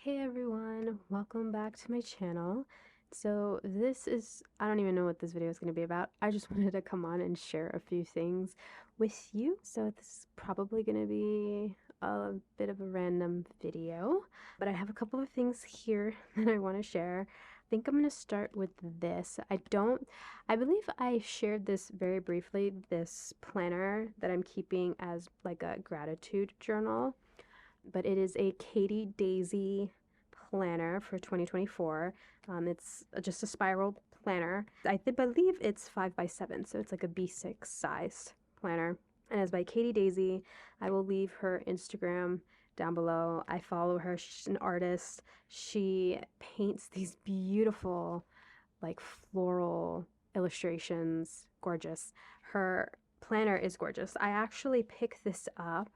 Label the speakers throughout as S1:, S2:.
S1: Hey everyone, welcome back to my channel. So this is, I don't even know what this video is going to be about. I just wanted to come on and share a few things with you. So this is probably going to be a bit of a random video, but I have a couple of things here that I want to share. I think I'm going to start with this. I believe I shared this very briefly, this planner that I'm keeping as like a gratitude journal, but it is a Katie Daisy planner for 2024. It's just a spiral planner. I believe it's 5x7, so it's like a B6 sized planner. And it's by Katie Daisy. I will leave her Instagram down below. I follow her. She's an artist. She paints these beautiful, like floral illustrations. Gorgeous. Her planner is gorgeous. I actually picked this up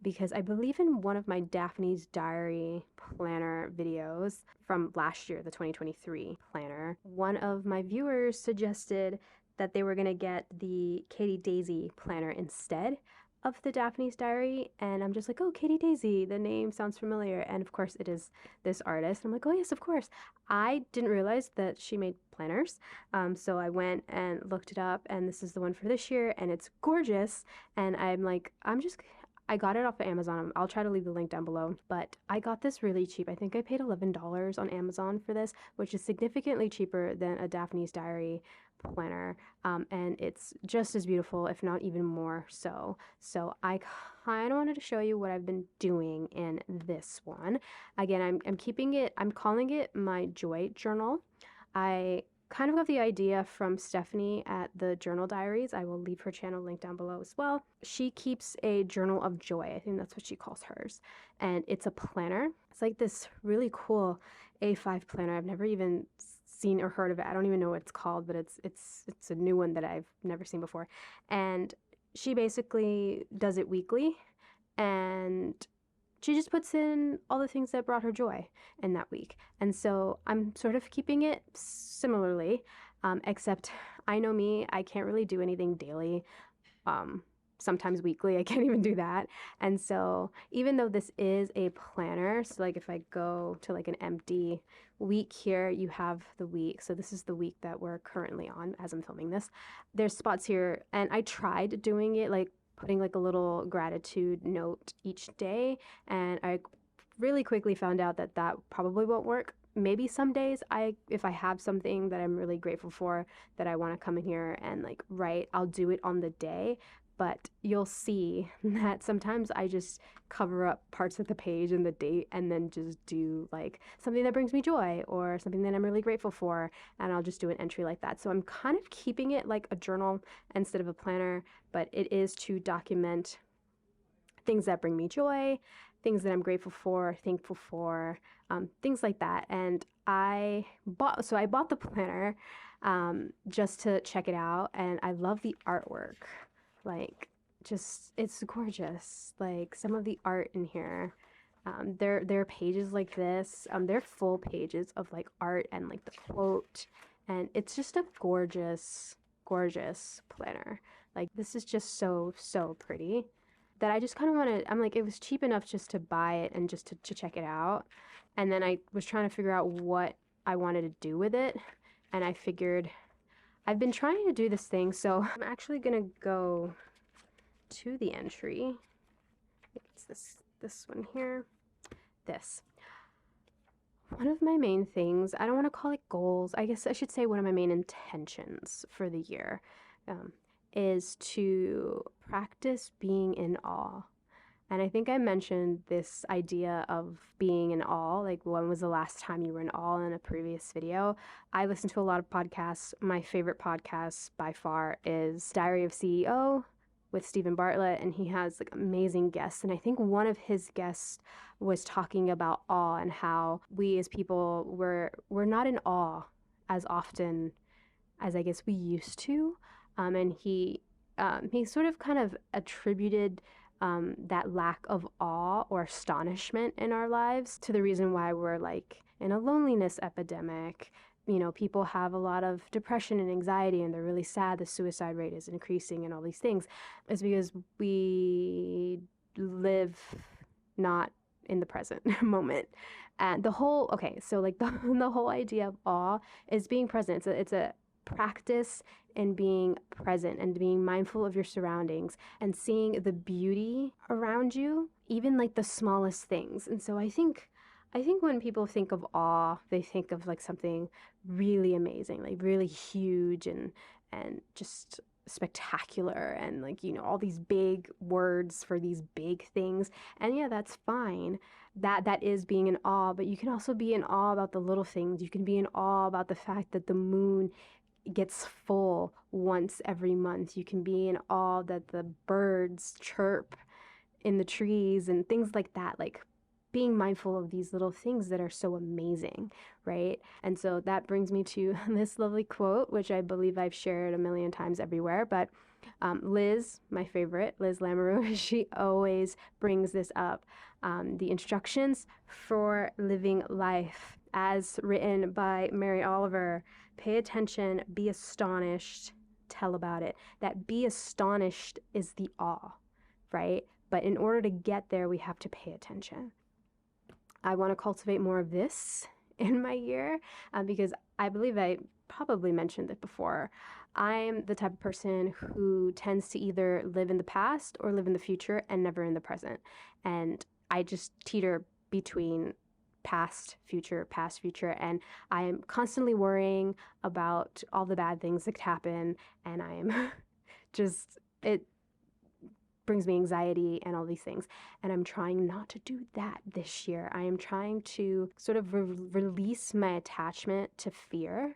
S1: because I believe in one of my Daphne's Diary planner videos from last year, the 2023 planner, one of my viewers suggested that they were going to get the Katie Daisy planner instead of the Daphne's Diary, and I'm just like, oh, Katie Daisy, the name sounds familiar, and of course it is this artist. I'm like, oh yes, of course. I didn't realize that she made planners, so I went and looked it up, and this is the one for this year, and it's gorgeous, and I'm like, I got it off of Amazon. I'll try to leave the link down below, but I got this really cheap. I think I paid $11 on Amazon for this, which is significantly cheaper than a Daphne's Diary planner, and it's just as beautiful, if not even more so. So I kind of wanted to show you what I've been doing in this one. Again, I'm keeping it, I'm calling it my joy journal. I kind of got the idea from Stephanie at the Journal Diaries. I will leave her channel link down below as well. She keeps a journal of joy. I think that's what she calls hers. And it's a planner. It's like this really cool A5 planner. I've never even seen or heard of it. I don't even know what it's called, but it's a new one that I've never seen before. And she basically does it weekly, and she just puts in all the things that brought her joy in that week. And so I'm sort of keeping it similarly, except I know me, I can't really do anything daily. Sometimes weekly, I can't even do that. And so even though this is a planner, so like if I go to like an empty week here, you have the week. So this is the week that we're currently on as I'm filming this. There's spots here, and I tried doing it like putting like a little gratitude note each day, and I really quickly found out that that probably won't work. Maybe some days if I have something that I'm really grateful for that I want to come in here and like write, I'll do it on the day. But you'll see that sometimes I just cover up parts of the page and the date and then just do like something that brings me joy or something that I'm really grateful for, and I'll just do an entry like that. So I'm kind of keeping it like a journal instead of a planner, but it is to document things that bring me joy, things that I'm grateful for, thankful for, things like that. And I bought the planner just to check it out, and I love the artwork. Like, just, it's gorgeous. Like, some of the art in here. There are pages like this. They're full pages of like art and like the quote. And it's just a gorgeous, gorgeous planner. Like, this is just so, so pretty that I just kind of want to, I'm like, it was cheap enough just to buy it and just to check it out. And then I was trying to figure out what I wanted to do with it. And I figured I've been trying to do this thing, so I'm actually gonna go to the entry. I think it's this one here. This. One of my main things, I don't want to call it goals, I guess I should say one of my main intentions for the year, is to practice being in awe. And I think I mentioned this idea of being in awe, like when was the last time you were in awe, in a previous video. I listen to a lot of podcasts. My favorite podcast by far is Diary of CEO with Stephen Bartlett, and he has like amazing guests. And I think one of his guests was talking about awe and how we as people we're not in awe as often as I guess we used to. And he sort of kind of attributed that lack of awe or astonishment in our lives to the reason why we're like in a loneliness epidemic. You know, people have a lot of depression and anxiety, and they're really sad. The suicide rate is increasing and all these things. It's because we live not in the present moment. And the whole, okay, so like the whole idea of awe is being present. It's a practice in being present and being mindful of your surroundings and seeing the beauty around you, even like the smallest things. And so I think when people think of awe, they think of like something really amazing, like really huge and just spectacular and like, all these big words for these big things. And yeah, that's fine. That is being in awe, but you can also be in awe about the little things. You can be in awe about the fact that the moon gets full once every month. You can be in awe that the birds chirp in the trees and things like that. Like being mindful of these little things that are so amazing, right? And so that brings me to this lovely quote, which I believe I've shared a million times everywhere. But Liz, my favorite, Liz Lamoureux, she always brings this up. The instructions for living life, as written by Mary Oliver. Pay attention, be astonished, tell about it. That be astonished is the awe, right? But in order to get there, we have to pay attention. I want to cultivate more of this in my year because I believe I probably mentioned it before. I'm the type of person who tends to either live in the past or live in the future and never in the present. And I just teeter between past, future, and I am constantly worrying about all the bad things that happen, and I am just, it brings me anxiety and all these things. And I'm trying not to do that this year. I am trying to sort of release my attachment to fear,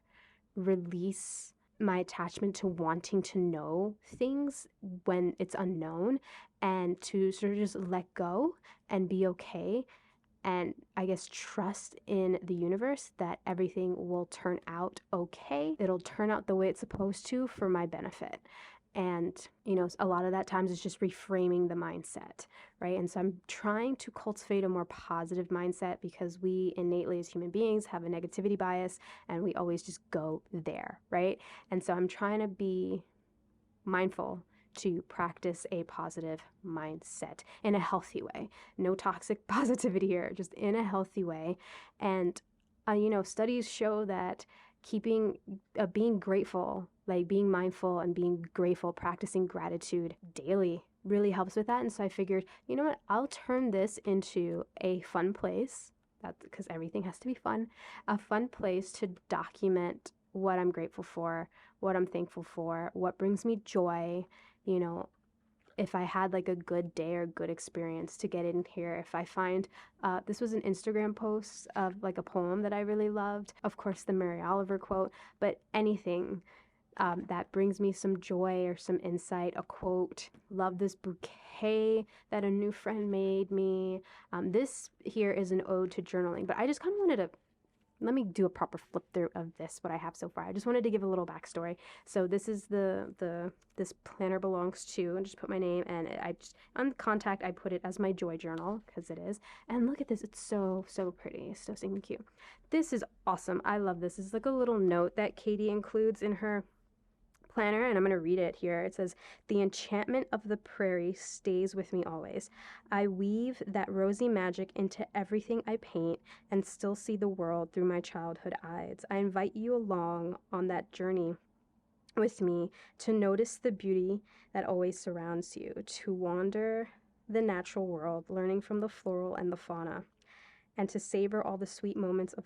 S1: release my attachment to wanting to know things when it's unknown, and to sort of just let go and be okay. And I guess trust in the universe that everything will turn out okay. It'll turn out the way it's supposed to for my benefit. And, a lot of that times is just reframing the mindset, right? And so I'm trying to cultivate a more positive mindset because we innately as human beings have a negativity bias and we always just go there, right? And so I'm trying to be mindful to practice a positive mindset in a healthy way. No toxic positivity here, just in a healthy way. And, studies show that being grateful, like being mindful and being grateful, practicing gratitude daily really helps with that. And so I figured, you know what, I'll turn this into a fun place. That's because everything has to be fun, a fun place to document what I'm grateful for, what I'm thankful for, what brings me joy, you know, if I had like a good day or good experience to get in here. If I find, this was an Instagram post of like a poem that I really loved, of course, the Mary Oliver quote, but anything that brings me some joy or some insight, a quote. Love this bouquet that a new friend made me. This here is an ode to journaling, but I just kind of wanted to let me do a proper flip through of this, what I have so far. I just wanted to give a little backstory. So this is this planner belongs to, and just put my name, and I just, on the contact, I put it as my joy journal, because it is. And look at this, it's so, so pretty, it's so stinking cute. This is awesome, I love this. It's like a little note that Katie includes in her planner, and I'm going to read it here. It says, "The enchantment of the prairie stays with me always. I weave that rosy magic into everything I paint and still see the world through my childhood eyes. I invite you along on that journey with me to notice the beauty that always surrounds you, to wander the natural world, learning from the floral and the fauna, and to savor all the sweet moments of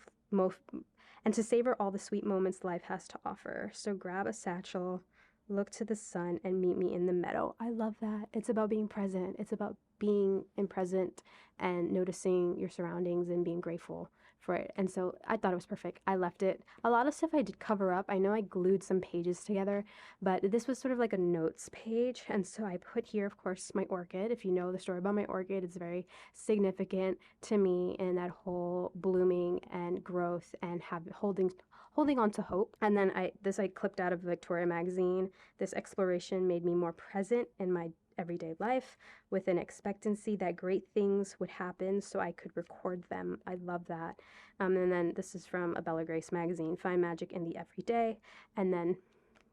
S1: life has to offer. So grab a satchel, look to the sun, and meet me in the meadow." I love that. It's about being present. It's about being in present and noticing your surroundings and being grateful for it. And so I thought it was perfect. I left it. A lot of stuff I did cover up. I know I glued some pages together, but this was sort of like a notes page. And so I put here, of course, my orchid. If you know the story about my orchid, it's very significant to me in that whole blooming and growth and holding on to hope. And then I clipped out of Victoria magazine. This exploration made me more present in my everyday life with an expectancy that great things would happen so I could record them. I love that. And then this is from a Bella Grace magazine, "Find Magic in the Everyday." And then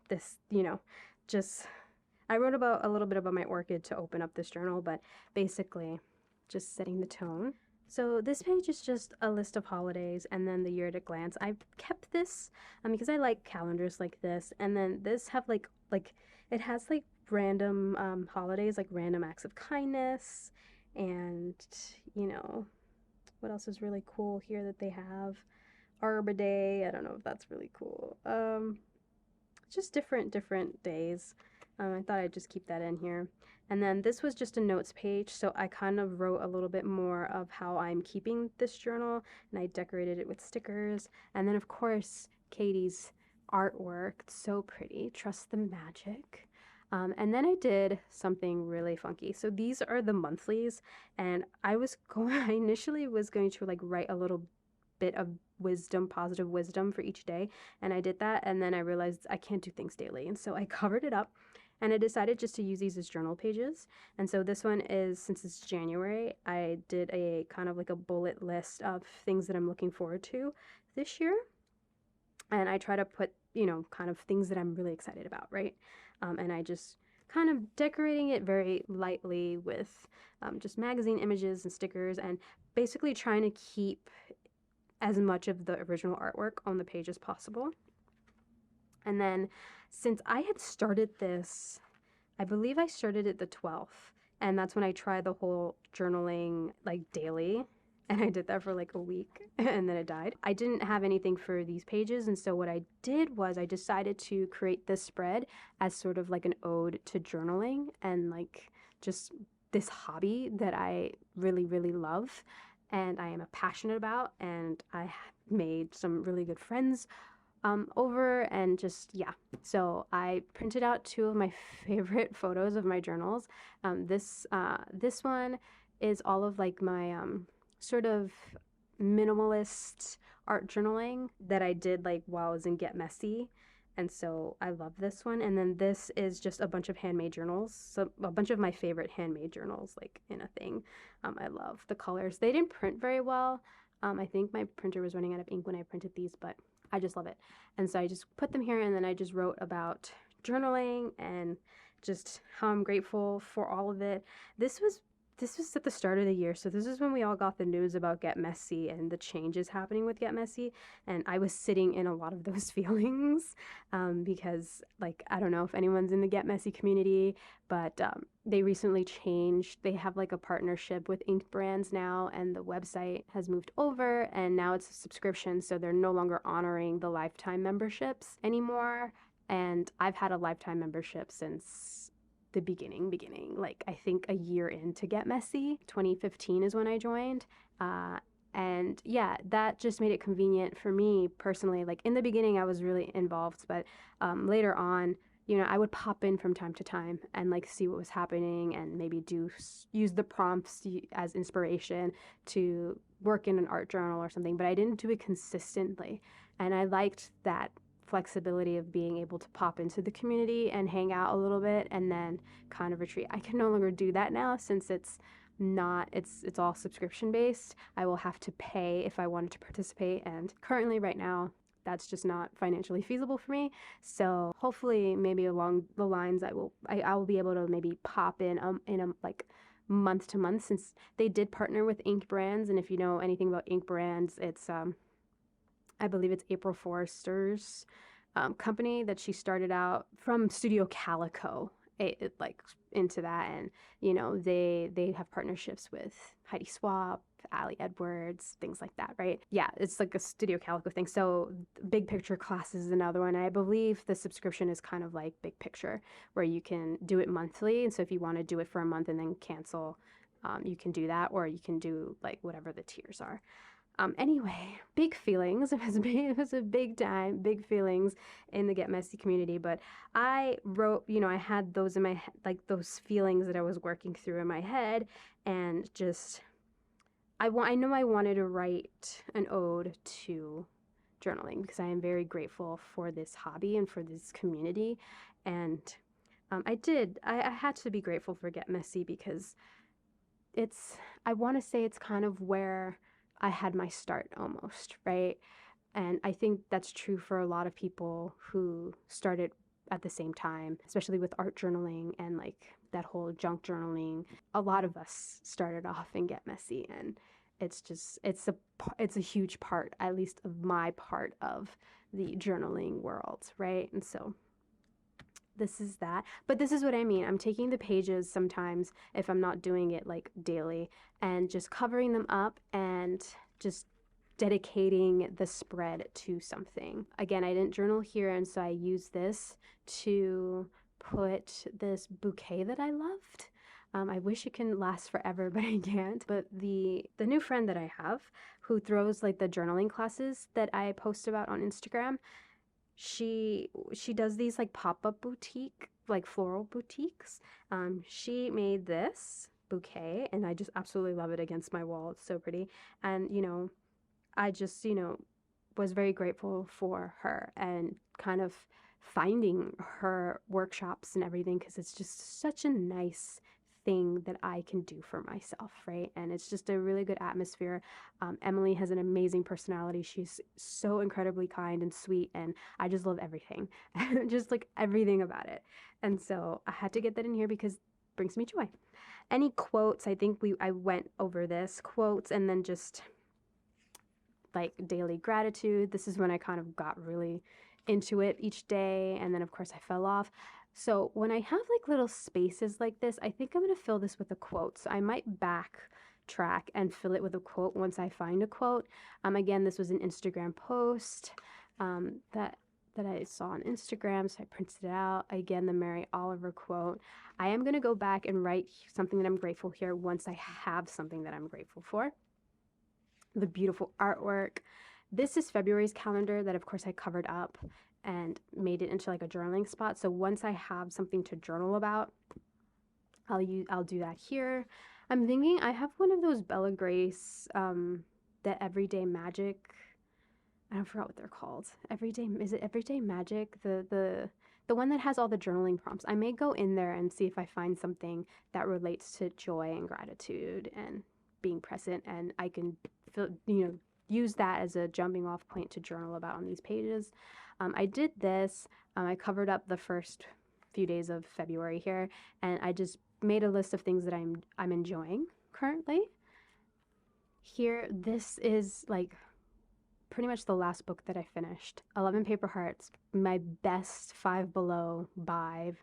S1: this, just, I wrote about a little bit about my orchid to open up this journal, but basically just setting the tone. So this page is just a list of holidays and then the year at a glance. I've kept this because I like calendars like this, and then this have like it has like random holidays, like random acts of kindness, and you know what else is really cool here that they have Arbor Day. I don't know if that's really cool. Just different days. I thought I'd just keep that in here. And then this was just a notes page, so I kind of wrote a little bit more of how I'm keeping this journal, and I decorated it with stickers. And then, of course, Katie's artwork. It's so pretty. Trust the magic. And then I did something really funky. So these are the monthlies, and I initially was going to like write a little bit of wisdom, positive wisdom for each day. And I did that. And then I realized I can't do things daily. And so I covered it up and I decided just to use these as journal pages. And so this one is, since it's January, I did a kind of like a bullet list of things that I'm looking forward to this year. And I try to put, kind of things that I'm really excited about, right? And I just kind of decorating it very lightly with just magazine images and stickers, and basically trying to keep as much of the original artwork on the page as possible. And then since I had started this, I believe I started it the 12th, and that's when I tried the whole journaling like daily. And I did that for like a week and then it died. I didn't have anything for these pages, and so what I did was I decided to create this spread as sort of like an ode to journaling and like just this hobby that I really, really love and I am passionate about, and I made some really good friends over, and just yeah. So I printed out two of my favorite photos of my journals. This one is all of like my sort of minimalist art journaling that I did like while I was in Get Messy. And so I love this one. And then this is just a bunch of handmade journals. So a bunch of my favorite handmade journals, like in a thing. I love the colors. They didn't print very well. I think my printer was running out of ink when I printed these, but I just love it. And so I just put them here, and then I just wrote about journaling and just how I'm grateful for all of it. This was at the start of the year, so this is when we all got the news about Get Messy and the changes happening with Get Messy, and I was sitting in a lot of those feelings because, like, I don't know if anyone's in the Get Messy community, but they recently changed. They have like a partnership with Ink Brands now, and the website has moved over, and now it's a subscription, so they're no longer honoring the lifetime memberships anymore. And I've had a lifetime membership since the beginning, like I think a year into Get Messy. 2015 is when I joined. And yeah, that just made it convenient for me personally. Like in the beginning, I was really involved, but later on, I would pop in from time to time and like see what was happening and maybe use the prompts as inspiration to work in an art journal or something, but I didn't do it consistently. And I liked that flexibility of being able to pop into the community and hang out a little bit and then kind of retreat. I can no longer do that now since it's all subscription based. I will have to pay if I wanted to participate, and currently right now that's just not financially feasible for me. So hopefully maybe along the lines I will be able to maybe pop in a like month to month, since they did partner with Ink Brands. And if you know anything about Ink Brands, it's I believe it's April Forrester's company that she started out from Studio Calico, like into that. And they have partnerships with Heidi Swap, Ali Edwards, things like that, right? Yeah, it's like a Studio Calico thing. So Big Picture Class is another one. I believe the subscription is kind of like Big Picture, where you can do it monthly. And so if you want to do it for a month and then cancel, you can do that, or you can do like whatever the tiers are. Anyway, big feelings. It was a big time, big feelings in the Get Messy community. But I wrote, I had those in my head, like those feelings that I was working through in my head, and just I know I wanted to write an ode to journaling because I am very grateful for this hobby and for this community, and I did. I had to be grateful for Get Messy because I want to say it's kind of where I had my start almost, right? And I think that's true for a lot of people who started at the same time, especially with art journaling and like that whole junk journaling. A lot of us started off in Get Messy, and it's a huge part, at least of my part of the journaling world, right? And so this is that. But this is what I mean. I'm taking the pages sometimes if I'm not doing it like daily and just covering them up and just dedicating the spread to something. Again, I didn't journal here, and so I use this to put this bouquet that I loved. I wish it can last forever, but I can't. But the new friend that I have who throws like the journaling classes that I post about on Instagram, she does these like pop-up boutique, like floral boutiques. She made this bouquet and I just absolutely love it against my wall. It's so pretty. And I just, was very grateful for her and kind of finding her workshops and everything because it's just such a nice thing that I can do for myself, right? And it's just a really good atmosphere. Emily has an amazing personality. She's so incredibly kind and sweet, and I just love everything, just like everything about it. And so I had to get that in here because it brings me joy. Any quotes? I think I went over this quotes and then just like daily gratitude. This is when I kind of got really into it each day. And then, of course, I fell off. So when I have like little spaces like this, I think I'm going to fill this with a quote. So I might backtrack and fill it with a quote once I find a quote. Again, this was an Instagram post that I saw on Instagram, so I printed it out. Again, the Mary Oliver quote. I am going to go back and write something that I'm grateful here once I have something that I'm grateful for. The beautiful artwork. This is February's calendar that of course I covered up and made it into like a journaling spot. So once I have something to journal about, I'll do that here. I'm thinking I have one of those Bella Grace, the Everyday Magic. I forgot what they're called. Is it Everyday Magic? The one that has all the journaling prompts. I may go in there and see if I find something that relates to joy and gratitude and being present, and I can use that as a jumping off point to journal about on these pages. I did this. I covered up the first few days of February here, and I just made a list of things that I'm enjoying currently. Here, this is like pretty much the last book that I finished. 11 Paper Hearts, my best Five Below buy.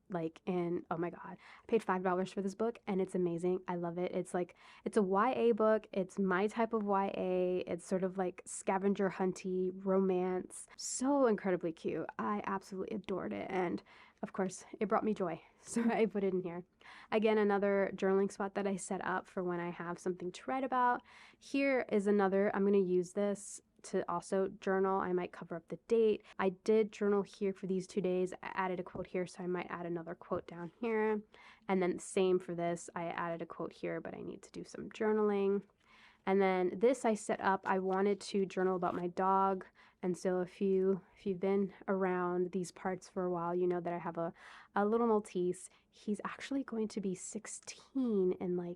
S1: Like oh my god, I paid $5 for this book and it's amazing. I love it. It's a YA book. It's my type of YA. It's sort of like scavenger hunty romance. So incredibly cute. I absolutely adored it, and of course it brought me joy, so I put it in here. Again, another journaling spot that I set up for when I have something to write about. Here is another. I'm going to use this to also journal. I might cover up the date. I did journal here for these 2 days. I added a quote here, so I might add another quote down here. And then same for this. I added a quote here, but I need to do some journaling. And then this I set up. I wanted to journal about my dog. And so if you've been around these parts for a while, you know that I have a little Maltese. He's actually going to be 16 in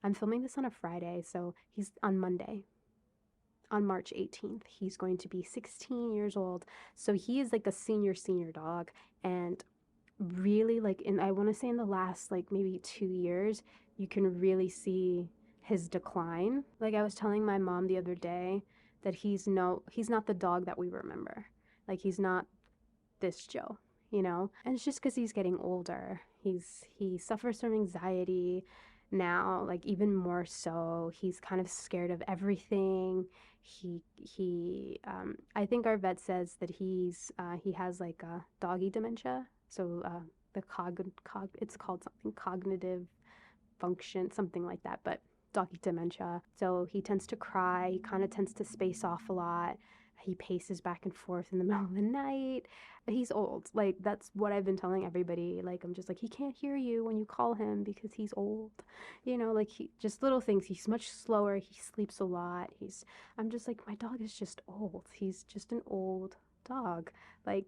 S1: I'm filming this on a Friday, so he's on Monday. On March 18th, he's going to be 16 years old. So he is like a senior dog, and really I want to say in the last maybe 2 years, you can really see his decline. Like I was telling my mom the other day that he's not the dog that we remember. Like he's not this Joe, And it's just because he's getting older. He suffers from anxiety now, even more so. He's kind of scared of everything. I think our vet says that he has a doggy dementia. So it's called something cognitive function, something like that, but doggy dementia. So he tends to cry. He kind of tends to space off a lot. He paces back and forth in the middle of the night. He's old. That's what I've been telling everybody. I'm just he can't hear you when you call him because he's old. He just little things. He's much slower. He sleeps a lot. I'm just my dog is just old. He's just an old dog.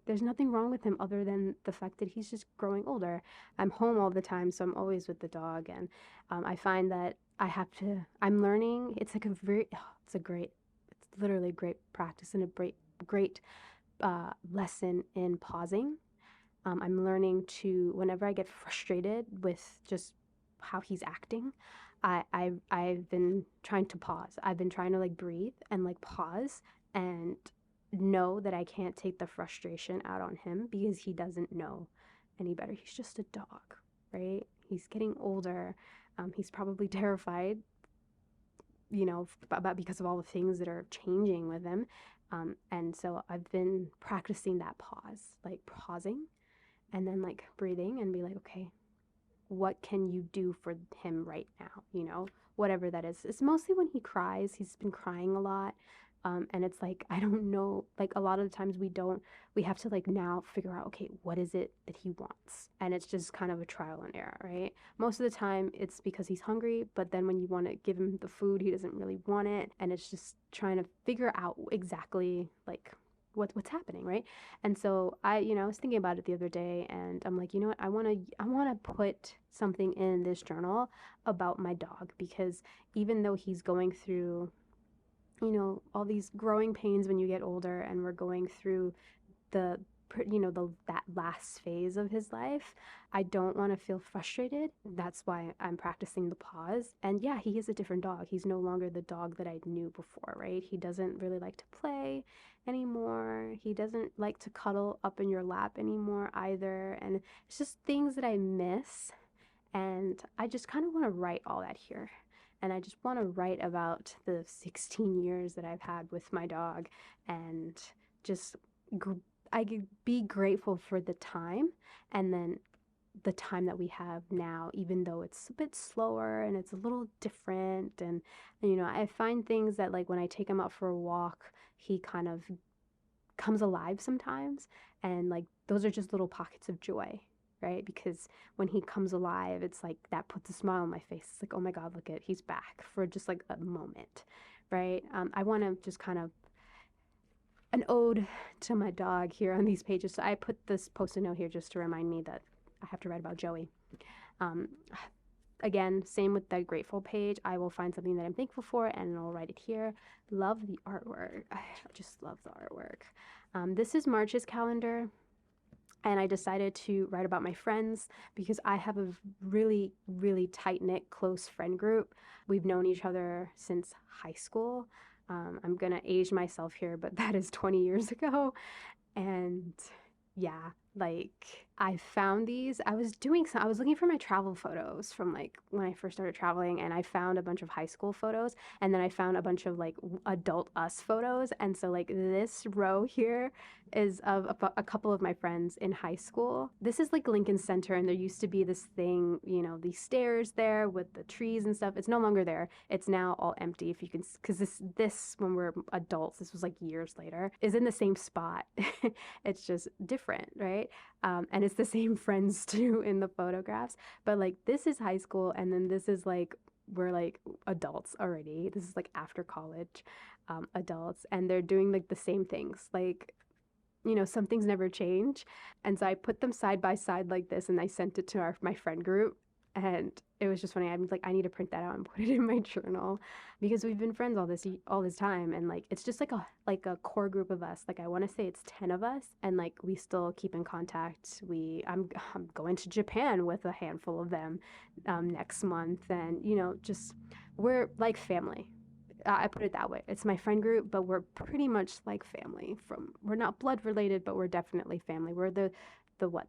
S1: There's nothing wrong with him other than the fact that he's just growing older. I'm home all the time, so I'm always with the dog. And I find that I'm learning. It's it's literally a great practice and a great lesson in pausing. I'm learning to, whenever I get frustrated with just how he's acting, I've been trying to pause. I've been trying to like breathe and like pause and know that I can't take the frustration out on him because he doesn't know any better. He's just a dog, right? He's getting older. He's probably terrified, about because of all the things that are changing with him. And so I've been practicing that pause, like pausing and then like breathing and be like, okay, what can you do for him right now? Whatever that is. It's mostly when he cries. He's been crying a lot. And it's like, I don't know, like a lot of the times we have to like now figure out, okay, what is it that he wants? And it's just kind of a trial and error, right? Most of the time it's because he's hungry, but then when you want to give him the food, he doesn't really want it. And it's just trying to figure out exactly like what's happening, right? And so I was thinking about it the other day and I'm like, you know what? I want to put something in this journal about my dog because even though he's going through, all these growing pains when you get older and we're going through the that last phase of his life, I don't want to feel frustrated. That's why I'm practicing the pause. And yeah, he is a different dog. He's no longer the dog that I knew before, right? He doesn't really like to play anymore. He doesn't like to cuddle up in your lap anymore either. And it's just things that I miss. And I just kind of want to write all that here. And I just want to write about the 16 years that I've had with my dog and just gr- I could be grateful for the time and then the time that we have now, even though it's a bit slower and it's a little different. And, I find things that, like, when I take him out for a walk, he kind of comes alive sometimes. And, like, those are just little pockets of joy, right? Because when he comes alive, it's like that puts a smile on my face. It's like, oh my God, look at he's back for just like a moment, right? I want to just kind of an ode to my dog here on these pages. So I put this post-it note here just to remind me that I have to write about Joey. Um, Again, same with the grateful page. I will find something that I'm thankful for and I'll write it here. Love the artwork. I just love the artwork. This is March's calendar. And I decided to write about my friends because I have a really, really tight knit, close friend group. We've known each other since high school. I'm going to age myself here, but that is 20 years ago. And yeah, like I found these. I was looking for my travel photos from like when I first started traveling, and I found a bunch of high school photos, and then I found a bunch of like adult us photos. And so, like, this row here is of a couple of my friends in high school. This is like Lincoln Center, and there used to be this thing, these stairs there with the trees and stuff. It's no longer there. It's now all empty. If you can, because this when we're adults, this was like years later, is in the same spot. It's just different, right? And it's the same friends too in the photographs. But like this is high school, and then this is like we're like adults already. This is like after college, adults, and they're doing like the same things. Like, some things never change. And so I put them side by side like this, and I sent it to my friend group. And it was just funny. I'm like, I need to print that out and put it in my journal because we've been friends all this time, and like it's just like a core group of us. Like I want to say it's 10 of us, and like we still keep in contact. I'm going to Japan with a handful of them next month, and just we're like family. I put it that way. It's my friend group, but we're pretty much like family. We're not blood related, but we're definitely family. We're the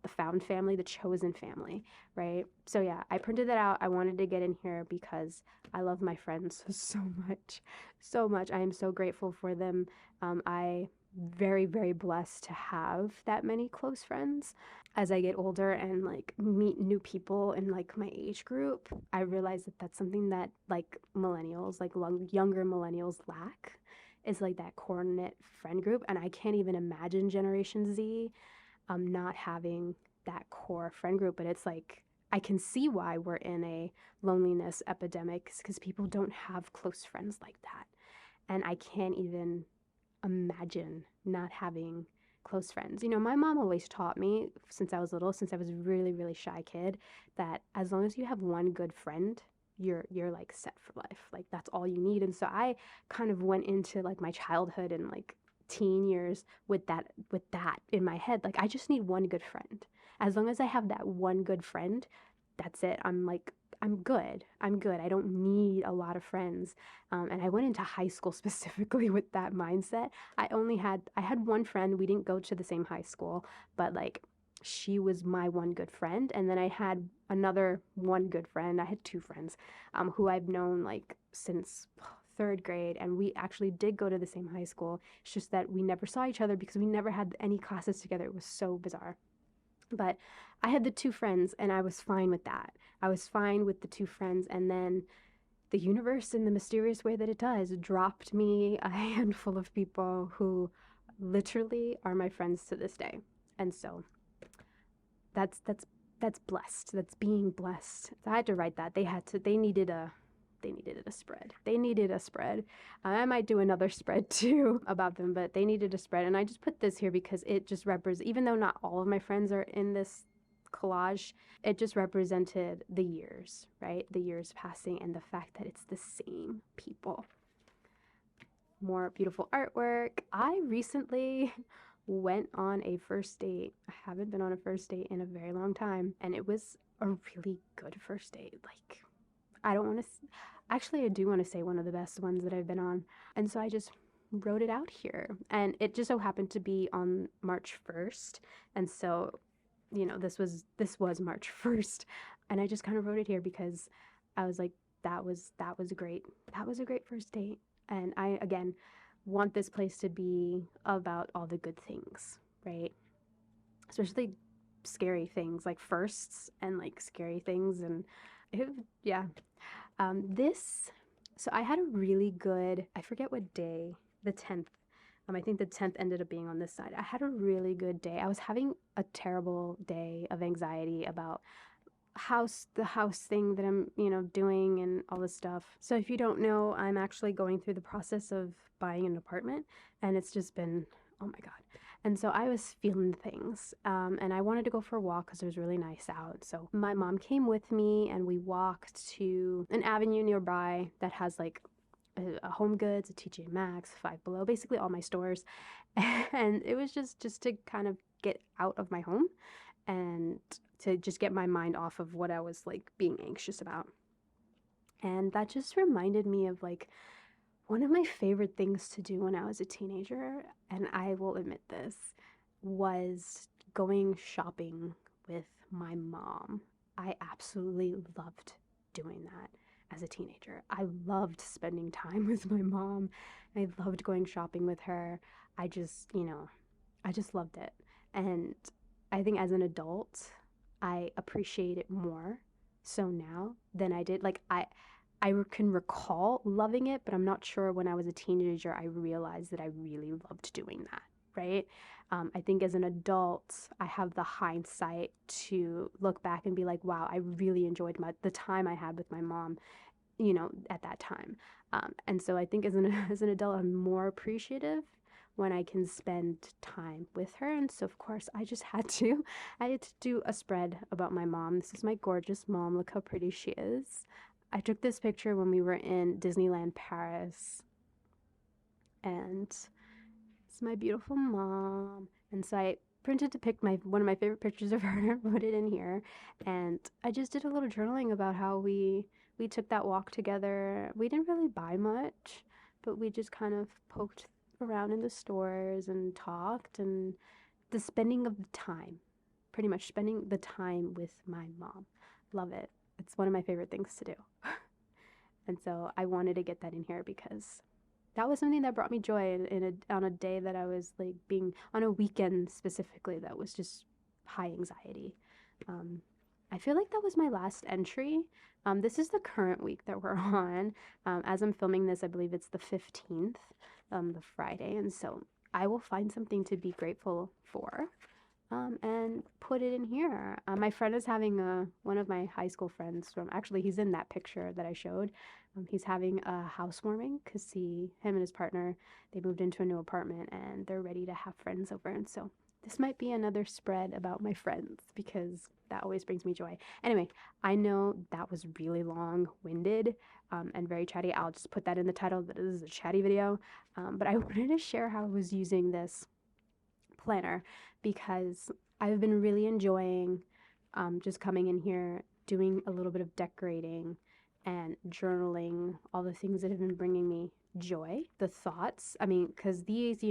S1: found family, the chosen family, right? So yeah, I printed that out. I wanted to get in here because I love my friends so much, so much. I am so grateful for them. I very, very blessed to have that many close friends. As I get older and like meet new people in like my age group, I realize that that's something that like millennials, like younger millennials lack, is like that core knit friend group. And I can't even imagine Generation Z not having that core friend group. But it's like I can see why we're in a loneliness epidemic because people don't have close friends like that. And I can't even imagine not having close friends. My mom always taught me since I was little, since I was a really, really shy kid, that as long as you have one good friend, you're like set for life. Like that's all you need. And so I kind of went into like my childhood and like teen years with that in my head. Like I just need one good friend. As long as I have that one good friend, that's it. I'm like I'm good. I'm good. I don't need a lot of friends. And I went into high school specifically with that mindset. I had one friend. We didn't go to the same high school, but like she was my one good friend. And then I had another one good friend. I had two friends, who I've known like since third grade, and we actually did go to the same high school. It's just that we never saw each other because we never had any classes together. It was so bizarre. But I had the two friends, and I was fine with that. I was fine with the two friends, and then the universe, in the mysterious way that it does, dropped me a handful of people who literally are my friends to this day. And so that's that's that's blessed. That's being blessed. So I had to write that. They needed a spread. They needed a spread. I might do another spread too about them, but they needed a spread. And I just put this here because it just represents, even though not all of my friends are in this collage, it just represented the years, right? The years passing and the fact that it's the same people. More beautiful artwork. I recently went on a first date. I haven't been on a first date in a very long time, and it was a really good first date. Like, I don't want to, actually, I do want to say one of the best ones that I've been on. And so I just wrote it out here. And it just so happened to be on March 1st. And so, this was March 1st. And I just kind of wrote it here because I was like, that was great. That was a great first date. And I, again, want this place to be about all the good things, right? Especially scary things like firsts and like scary things. And it, yeah, this, so I had a really good, I forget what day, the 10th. I think the 10th ended up being on this side. I had a really good day. I was having a terrible day of anxiety about the house thing that I'm, doing and all this stuff. So if you don't know, I'm actually going through the process of buying an apartment, and it's just been, oh my God. And so I was feeling things, and I wanted to go for a walk because it was really nice out. So my mom came with me, and we walked to an avenue nearby that has like a Home Goods, a TJ Maxx, Five Below, basically all my stores. And it was just to kind of get out of my home and to just get my mind off of what I was like being anxious about. And that just reminded me of like one of my favorite things to do when I was a teenager, and I will admit this, was going shopping with my mom. I absolutely loved doing that as a teenager. I loved spending time with my mom. I loved going shopping with her. I just loved it. And I think as an adult, I appreciate it more so now than I did. Like I can recall loving it, but I'm not sure when I was a teenager I realized that I really loved doing that, right? I think as an adult, I have the hindsight to look back and be like, wow, I really enjoyed the time I had with my mom, at that time. And so I think as an as an adult, I'm more appreciative when I can spend time with her. And so of course I had to do a spread about my mom. This is my gorgeous mom. Look how pretty she is. I took this picture when we were in Disneyland Paris, and it's my beautiful mom. And so I printed to pick one of my favorite pictures of her and put it in here. And I just did a little journaling about how we took that walk together. We didn't really buy much, but we just kind of poked around in the stores and talked, and the spending of the time, pretty much spending the time with my mom. Love it. It's one of my favorite things to do. And so I wanted to get that in here because that was something that brought me joy on a day that I was like being on a weekend specifically that was just high anxiety. I feel like that was my last entry. This is the current week that we're on. As I'm filming this, I believe it's the 15th, the Friday, and so I will find something to be grateful for. And put it in here. My friend is having one of my high school friends actually, he's in that picture that I showed. He's having a housewarming because him and his partner, they moved into a new apartment and they're ready to have friends over. And so this might be another spread about my friends because that always brings me joy. Anyway, I know that was really long-winded and very chatty. I'll just put that in the title that this is a chatty video. But I wanted to share how I was using this planner because I've been really enjoying just coming in here doing a little bit of decorating and journaling all the things that have been bringing me joy, the thoughts. I mean, because these,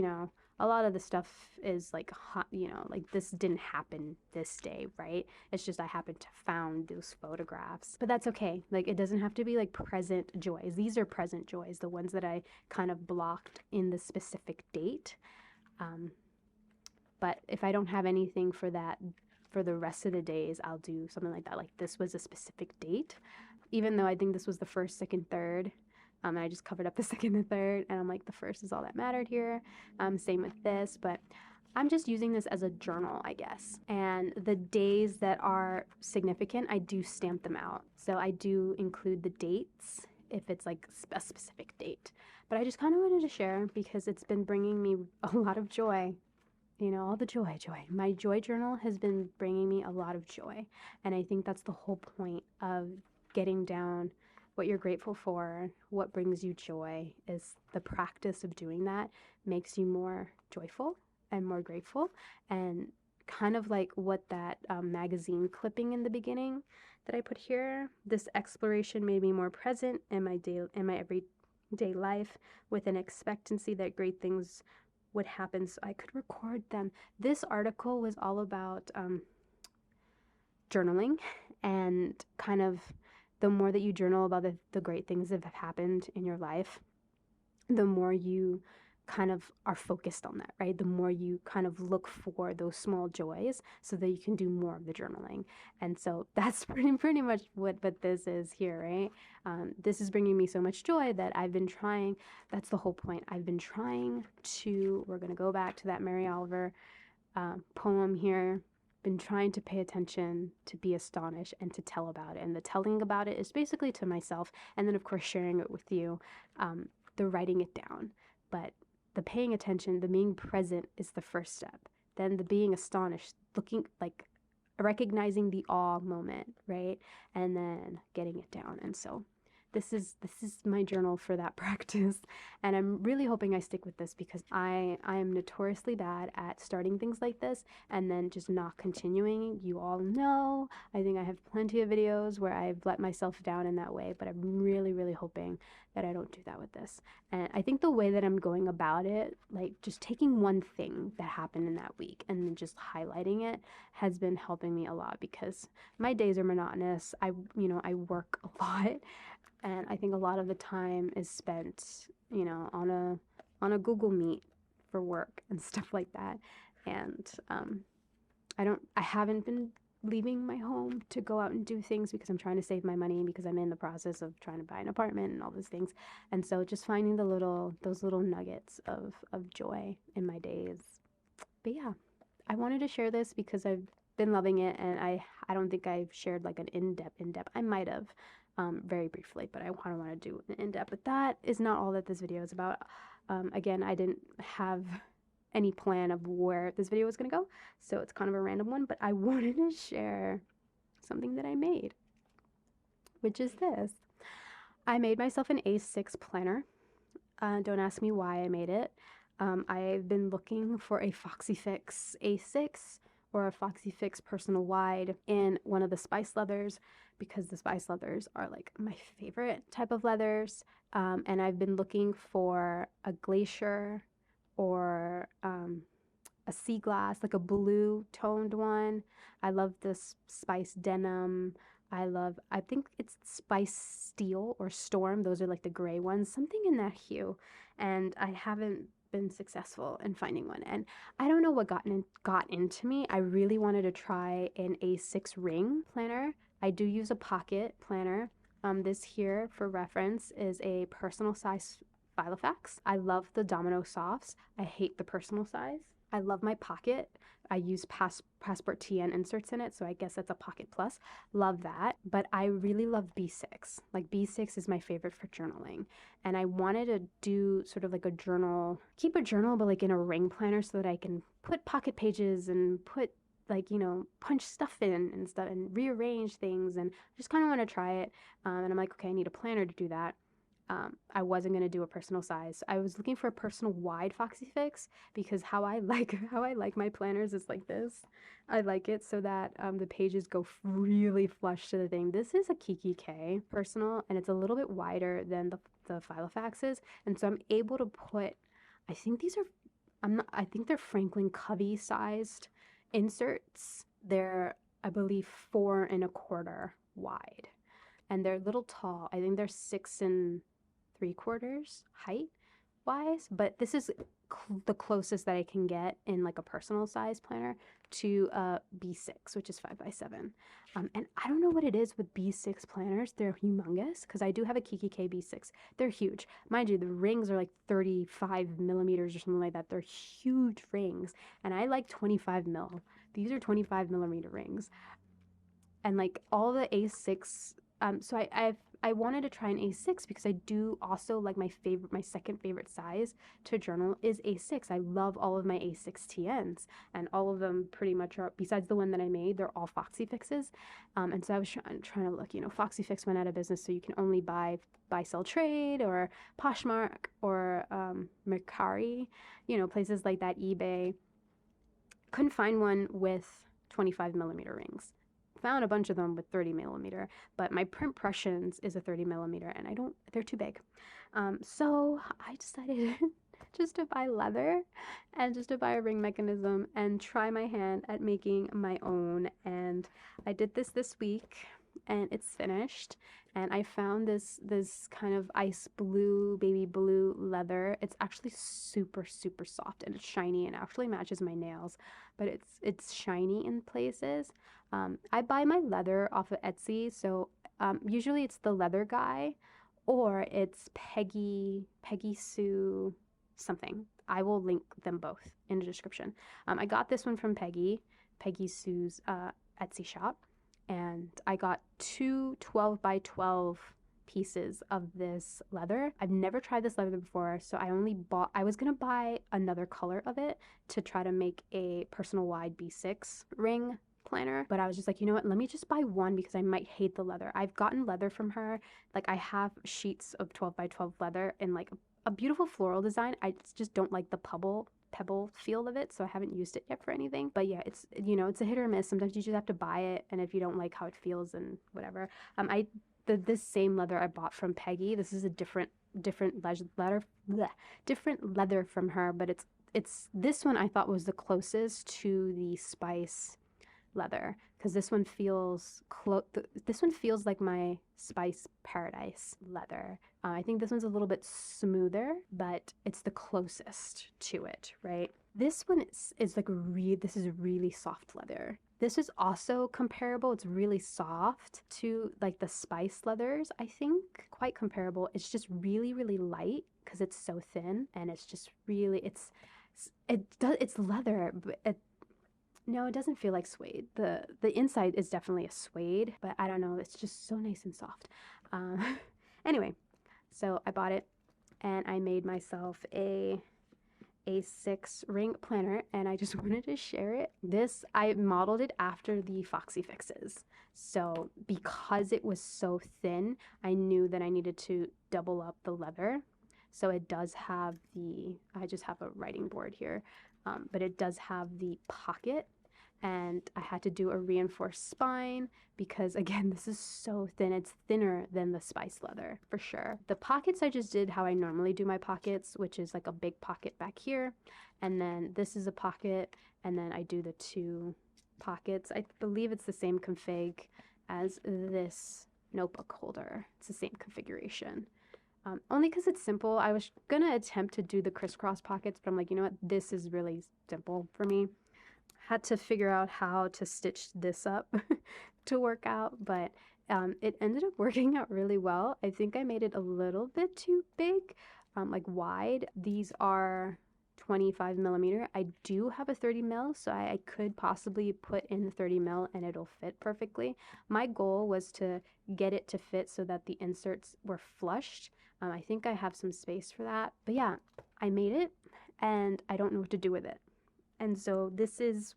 S1: a lot of the stuff is like, like this didn't happen this day, right? It's just I happened to found those photographs. But that's okay. Like, it doesn't have to be like present joys. These are present joys, the ones that I kind of blocked in the specific date. But if I don't have anything for that for the rest of the days, I'll do something like that. Like, this was a specific date, even though I think this was the first, second, third. And I just covered up the second and third, and I'm like, the first is all that mattered here. Same with this, but I'm just using this as a journal, I guess. And the days that are significant, I do stamp them out. So I do include the dates if it's like a specific date. But I just kind of wanted to share because it's been bringing me a lot of joy. All the joy. My joy journal has been bringing me a lot of joy. And I think that's the whole point of getting down what you're grateful for, what brings you joy, is the practice of doing that makes you more joyful and more grateful. And kind of like what that magazine clipping in the beginning that I put here, this exploration made me more present in my everyday life with an expectancy that great things would happen so I could record them. This article was all about journaling, and kind of the more that you journal about the great things that have happened in your life, the more you kind of are focused on that, right? The more you kind of look for those small joys so that you can do more of the journaling. And so that's pretty much what this is here, right? This is bringing me so much joy that I've been trying, that's the whole point. I've been trying to, we're going to go back to that Mary Oliver poem here, been trying to pay attention, to be astonished, and to tell about it. And the telling about it is basically to myself, and then of course sharing it with you, the writing it down. But the paying attention, the being present is the first step. Then the being astonished, looking like recognizing the awe moment, right? And then getting it down. And so this is my journal for that practice, and I'm really hoping I stick with this because I am notoriously bad at starting things like this and then just not continuing. You all know, I think I have plenty of videos where I've let myself down in that way, but I'm really hoping that I don't do that with this. And I think the way that I'm going about it, like just taking one thing that happened in that week and then just highlighting it, has been helping me a lot because my days are monotonous. I work a lot. And I think a lot of the time is spent, on a Google Meet for work and stuff like that. And I haven't been leaving my home to go out and do things because I'm trying to save my money, because I'm in the process of trying to buy an apartment and all those things. And so just finding those little nuggets of joy in my days. But yeah, I wanted to share this because I've been loving it, and I don't think I've shared like an in-depth. I might have very briefly, but I kind of want to do an in-depth. But that is not all that this video is about. Again, I didn't have any plan of where this video was going to go, so it's kind of a random one, but I wanted to share something that I made, which is this. I made myself an A6 planner. Don't ask me why I made it. I've been looking for a Foxy Fix A6 or a Foxy Fix Personal Wide in one of the spice leathers, because the spice leathers are like my favorite type of leathers. And I've been looking for a glacier or a sea glass, like a blue toned one. I love this spice denim. I think it's spice steel or storm. Those are like the gray ones, something in that hue. And I haven't been successful in finding one. And I don't know what got into me. I really wanted to try an A6 ring planner. I do use a pocket planner. This here, for reference, is a personal size Filofax. I love the Domino Softs. I hate the personal size. I love my pocket. I use Passport TN inserts in it, so I guess that's a Pocket Plus. Love that. But I really love B6. Like, B6 is my favorite for journaling. And I wanted to do sort of like a journal, keep a journal, but like in a ring planner so that I can put pocket pages and put like, punch stuff in and stuff and rearrange things, and just kind of want to try it. And I'm like, okay, I need a planner to do that. I wasn't gonna do a personal size. I was looking for a personal wide Foxy Fix because how I like how I like my planners is like this. I like it so that the pages go really flush to the thing. This is a Kiki K personal, and it's a little bit wider than the Filofaxes, and so I'm able to put. I think these are. I'm not. I think they're Franklin Covey sized inserts. They're, I believe, 4 1/4 wide, and they're a little tall. I think they're 6 3/4 height wise, but this is the closest that I can get in like a personal size planner to B6, which is 5x7. And I don't know what it is with B6 planners. They're humongous because I do have a Kiki K B6. They're huge. Mind you, the rings are like 35 millimeters or something like that. They're huge rings. And I like 25 mil. These are 25 millimeter rings. And like all the A6, so I wanted to try an A6 because I do also like my second favorite size to journal is A6. I love all of my A6 TNs, and all of them pretty much are, besides the one that I made, they're all Foxy Fixes. And so I was trying to look, Foxy Fix went out of business, so you can only buy Sell Trade or Poshmark or Mercari, places like that, eBay. Couldn't find one with 25 millimeter rings. Found a bunch of them with 30 millimeter, but my print Prussians is a 30 millimeter, and they're too big. So I decided just to buy leather and just to buy a ring mechanism and try my hand at making my own. And I did this week, and it's finished. And I found this kind of ice blue, baby blue leather. It's actually super, super soft, and it's shiny, and actually matches my nails, but it's shiny in places. I buy my leather off of Etsy, so usually it's the leather guy, or it's Peggy Sue something. I will link them both in the description. I got this one from Peggy Sue's Etsy shop, and I got two 12 by 12 pieces of this leather. I've never tried this leather before, so I was gonna buy another color of it to try to make a personal wide B6 ring planner, but I was just like, you know what, let me just buy one because I might hate the leather. I've gotten leather from her, like I have sheets of 12 by 12 leather in like a beautiful floral design. I just don't like the pebble feel of it, so I haven't used it yet for anything. But yeah, it's it's a hit or miss. Sometimes you just have to buy it, and if you don't like how it feels and whatever. This same leather I bought from Peggy. This is a different leather from her, but it's this one I thought was the closest to the Spice leather, because this one feels like my Spice Paradise leather. I think this one's a little bit smoother, but it's the closest to it, right? This one is like this is really soft leather. This is also comparable. It's really soft to like the Spice leathers, I think. Quite comparable. It's just really, really light because it's so thin, and it's just really, it's leather, but no, it doesn't feel like suede. The inside is definitely a suede, but I don't know. It's just so nice and soft. Anyway, so I bought it, and I made myself a 6 ring planner, and I just wanted to share it. I modeled it after the Foxy Fixes. So because it was so thin, I knew that I needed to double up the leather. So it does have I just have a writing board here, but it does have the pocket, and I had to do a reinforced spine because, again, this is so thin. It's thinner than the Spice leather for sure. The pockets, I just did how I normally do my pockets, which is like a big pocket back here, and then this is a pocket, and then I do the 2 pockets. I believe it's the same config as this notebook holder. It's the same configuration. Only because it's simple. I was gonna attempt to do the crisscross pockets, but I'm like, you know what, this is really simple for me. Had to figure out how to stitch this up to work out, but it ended up working out really well. I think I made it a little bit too big, like wide. These are 25 millimeter. I do have a 30 mil, so I could possibly put in the 30 mil and it'll fit perfectly. My goal was to get it to fit so that the inserts were flushed. I think I have some space for that, but yeah, I made it, and I don't know what to do with it. And so this is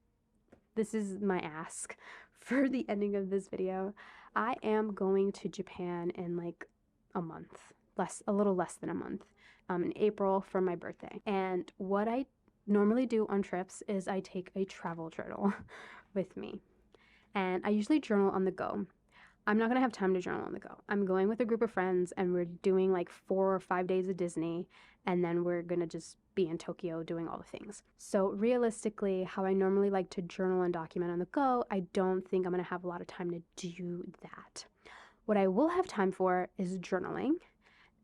S1: my ask for the ending of this video. I am going to Japan in like a month. a little less than a month, in April for my birthday. And what I normally do on trips is I take a travel journal with me. And I usually journal on the go. I'm not gonna have time to journal on the go. I'm going with a group of friends and we're doing like 4 or 5 days of Disney, and then we're gonna just be in Tokyo doing all the things. So realistically, how I normally like to journal and document on the go, I don't think I'm gonna have a lot of time to do that. What I will have time for is journaling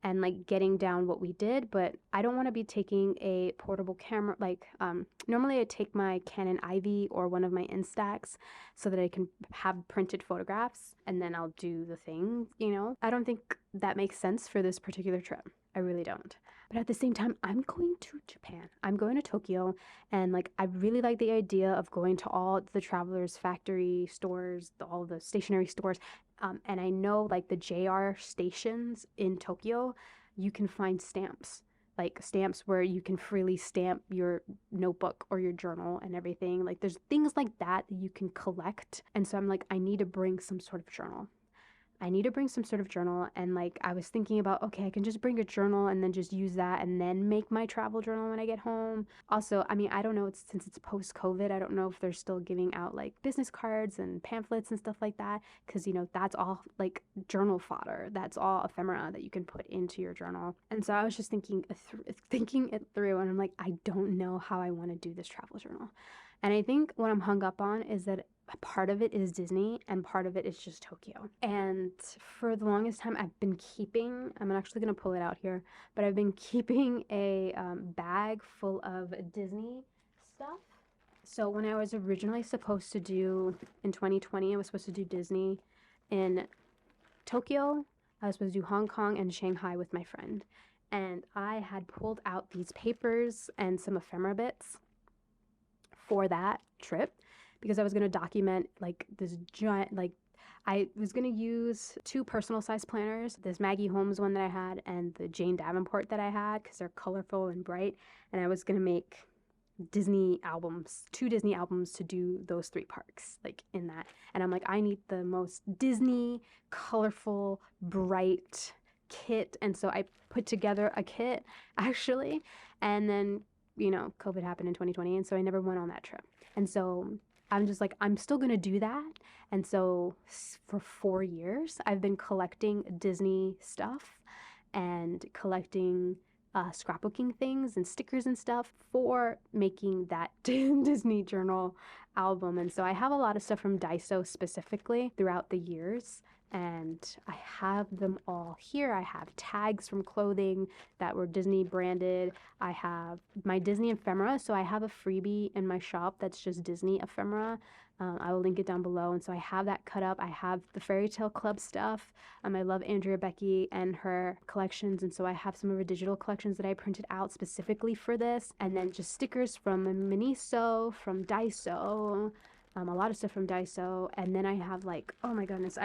S1: and like getting down what we did, but I don't want to be taking a portable camera. Like, normally I take my Canon Ivy or one of my Instax so that I can have printed photographs and then I'll do the thing, you know? I don't think that makes sense for this particular trip. I really don't. But at the same time, I'm going to Japan. I'm going to Tokyo, and like I really like the idea of going to all the Travelers Factory stores, all the stationery stores, and I know like the JR stations in Tokyo, you can find stamps, like stamps where you can freely stamp your notebook or your journal and everything. Like there's things like that that you can collect. And so I'm like, I need to bring some sort of journal. I need to bring some sort of journal. And like, I was thinking about, okay, I can just bring a journal and then just use that and then make my travel journal when I get home. Also, I mean, I don't know, since it's post COVID, I don't know if they're still giving out like business cards and pamphlets and stuff like that. Cause, you know, that's all like journal fodder. That's all ephemera that you can put into your journal. And so I was just thinking it through, and I'm like, I don't know how I want to do this travel journal. And I think what I'm hung up on is that part of it is Disney and part of it is just Tokyo. And for the longest time, I've been keeping, I'm actually going to pull it out here, but I've been keeping a bag full of Disney stuff. So when I was originally supposed to do, in 2020, I was supposed to do Disney in Tokyo, I was supposed to do Hong Kong and Shanghai with my friend. And I had pulled out these papers and some ephemera bits for that trip because I was going to document like this giant, like I was going to use 2 personal size planners, this Maggie Holmes one that I had and the Jane Davenport that I had because they're colorful and bright. And I was going to make Disney albums, 2 Disney albums to do those 3 parks, like in that. And I'm like, I need the most Disney, colorful, bright kit. And so I put together a kit actually. And then, you know, COVID happened in 2020. And so I never went on that trip. And so I'm just like, I'm still going to do that. And so for 4 years, I've been collecting Disney stuff and collecting scrapbooking things and stickers and stuff for making that Disney Journal album. And so I have a lot of stuff from Daiso specifically throughout the years. And I have them all here. I have tags from clothing that were Disney branded. I have my Disney ephemera. So I have a freebie in my shop that's just Disney ephemera. I will link it down below. And so I have that cut up. I have the Fairy Tale Club stuff. I love Andrea Becky and her collections. And so I have some of her digital collections that I printed out specifically for this. And then just stickers from Miniso, from Daiso. A lot of stuff from Daiso. And then I have like, oh my goodness,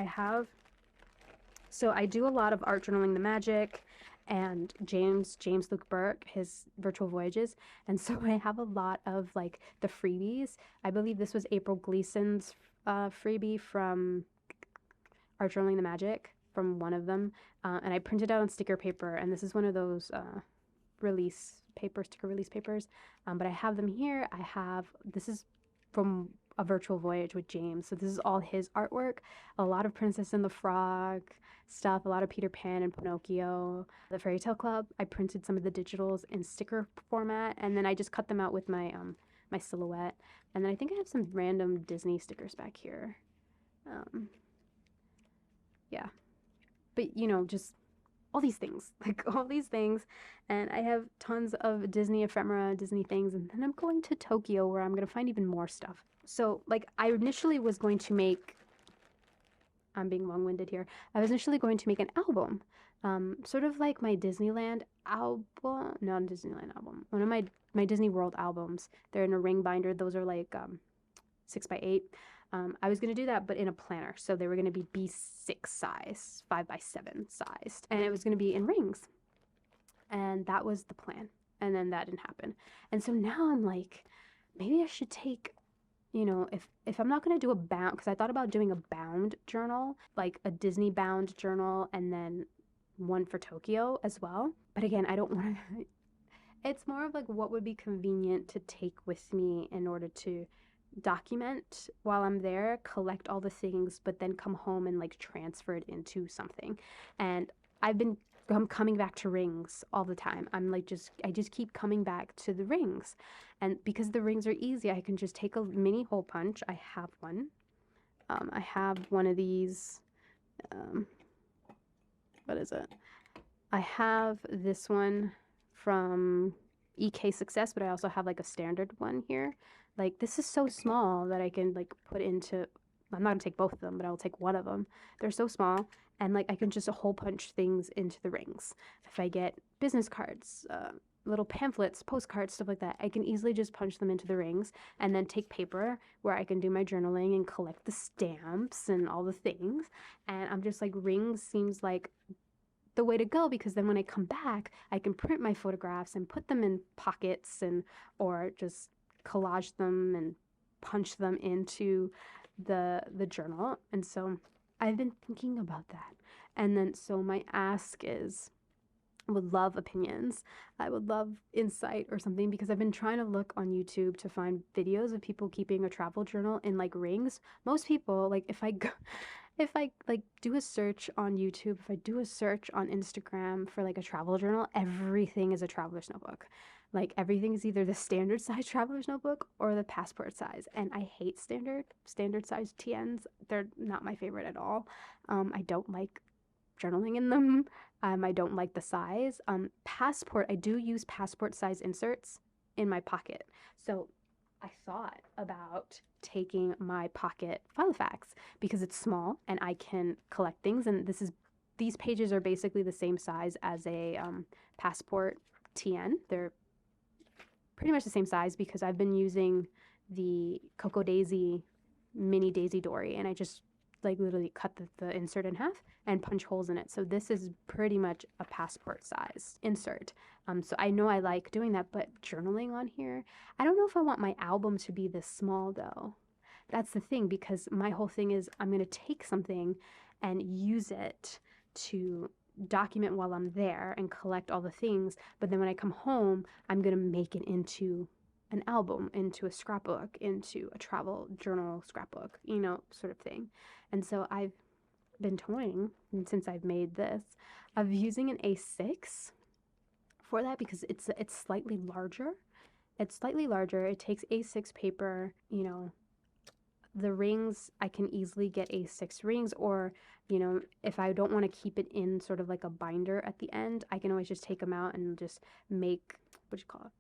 S1: so I do a lot of art journaling the magic and James Luke Burke, his virtual voyages. And so I have a lot of like the freebies. I believe this was April Gleason's freebie from Art Journaling the Magic, from one of them. And I printed out on sticker paper, and this is one of those sticker release papers. But I have them here. This is from a virtual voyage with James. So this is all his artwork. A lot of Princess and the Frog stuff, a lot of Peter Pan and Pinocchio. The Fairy Tale Club, I printed some of the digitals in sticker format, and then I just cut them out with my my silhouette. And then I think I have some random Disney stickers back here. Yeah. But you know, just all these things, like all these things. And I have tons of Disney ephemera, Disney things, and then I'm going to Tokyo where I'm going to find even more stuff. So like I initially was going to make, I'm being long-winded here. I was initially going to make an album, sort of like my Disneyland album, not a Disneyland album, one of my Disney World albums. They're in a ring binder. Those are like 6x8. I was going to do that, but in a planner. So they were going to be B6 size, 5x7 sized, and it was going to be in rings. And that was the plan. And then that didn't happen. And so now I'm like, maybe I should take, you know, if I'm not going to do a bound, because I thought about doing a bound journal, like a Disney bound journal, and then one for Tokyo as well. But again, I don't want to, it's more of like what would be convenient to take with me in order to document while I'm there, collect all the things, but then come home and like transfer it into something. And I'm coming back to rings all the time. I just keep coming back to the rings. And because the rings are easy, I can just take a mini hole punch. I have one. I have one of these. Um, what is it? I have this one from EK Success, but I also have like a standard one here. Like this is so small that I can like put into, I'm not gonna take both of them, but I'll take one of them. They're so small, and like I can just hole punch things into the rings. If I get business cards, little pamphlets, postcards, stuff like that, I can easily just punch them into the rings and then take paper where I can do my journaling and collect the stamps and all the things. And I'm just like, rings seems like the way to go, because then when I come back, I can print my photographs and put them in pockets, and or just collage them and punch them into the journal. And so I've been thinking about that. And then so my ask is, I would love opinions. I would love insight or something, because I've been trying to look on YouTube to find videos of people keeping a travel journal in like rings. Most people, like if I go, if I like do a search on YouTube, if I do a search on Instagram for like a travel journal, everything is a traveler's notebook. Like everything is either the standard size traveler's notebook or the passport size. And I hate standard size TNs. They're not my favorite at all. I don't like journaling in them. I don't like the size. Passport, I do use passport size inserts in my pocket. So I thought about taking my pocket Filofax because it's small and I can collect things. And these pages are basically the same size as a passport TN. They're pretty much the same size because I've been using the Coco Daisy mini Daisy Dory, and I just like literally cut the insert in half and punch holes in it. So this is pretty much a passport size insert. So I know I like doing that, but journaling on here, I don't know if I want my album to be this small though. That's the thing, because my whole thing is I'm going to take something and use it to document while I'm there and collect all the things. But then when I come home, I'm going to make it into an album, into a scrapbook, into a travel journal scrapbook, you know, sort of thing. And so I've been toying, since I've made this, of using an A6 for that, because it's slightly larger. It's slightly larger. It takes A6 paper, you know. The rings, I can easily get A6 rings, or, you know, if I don't want to keep it in sort of like a binder at the end, I can always just take them out and just make, what do you call it,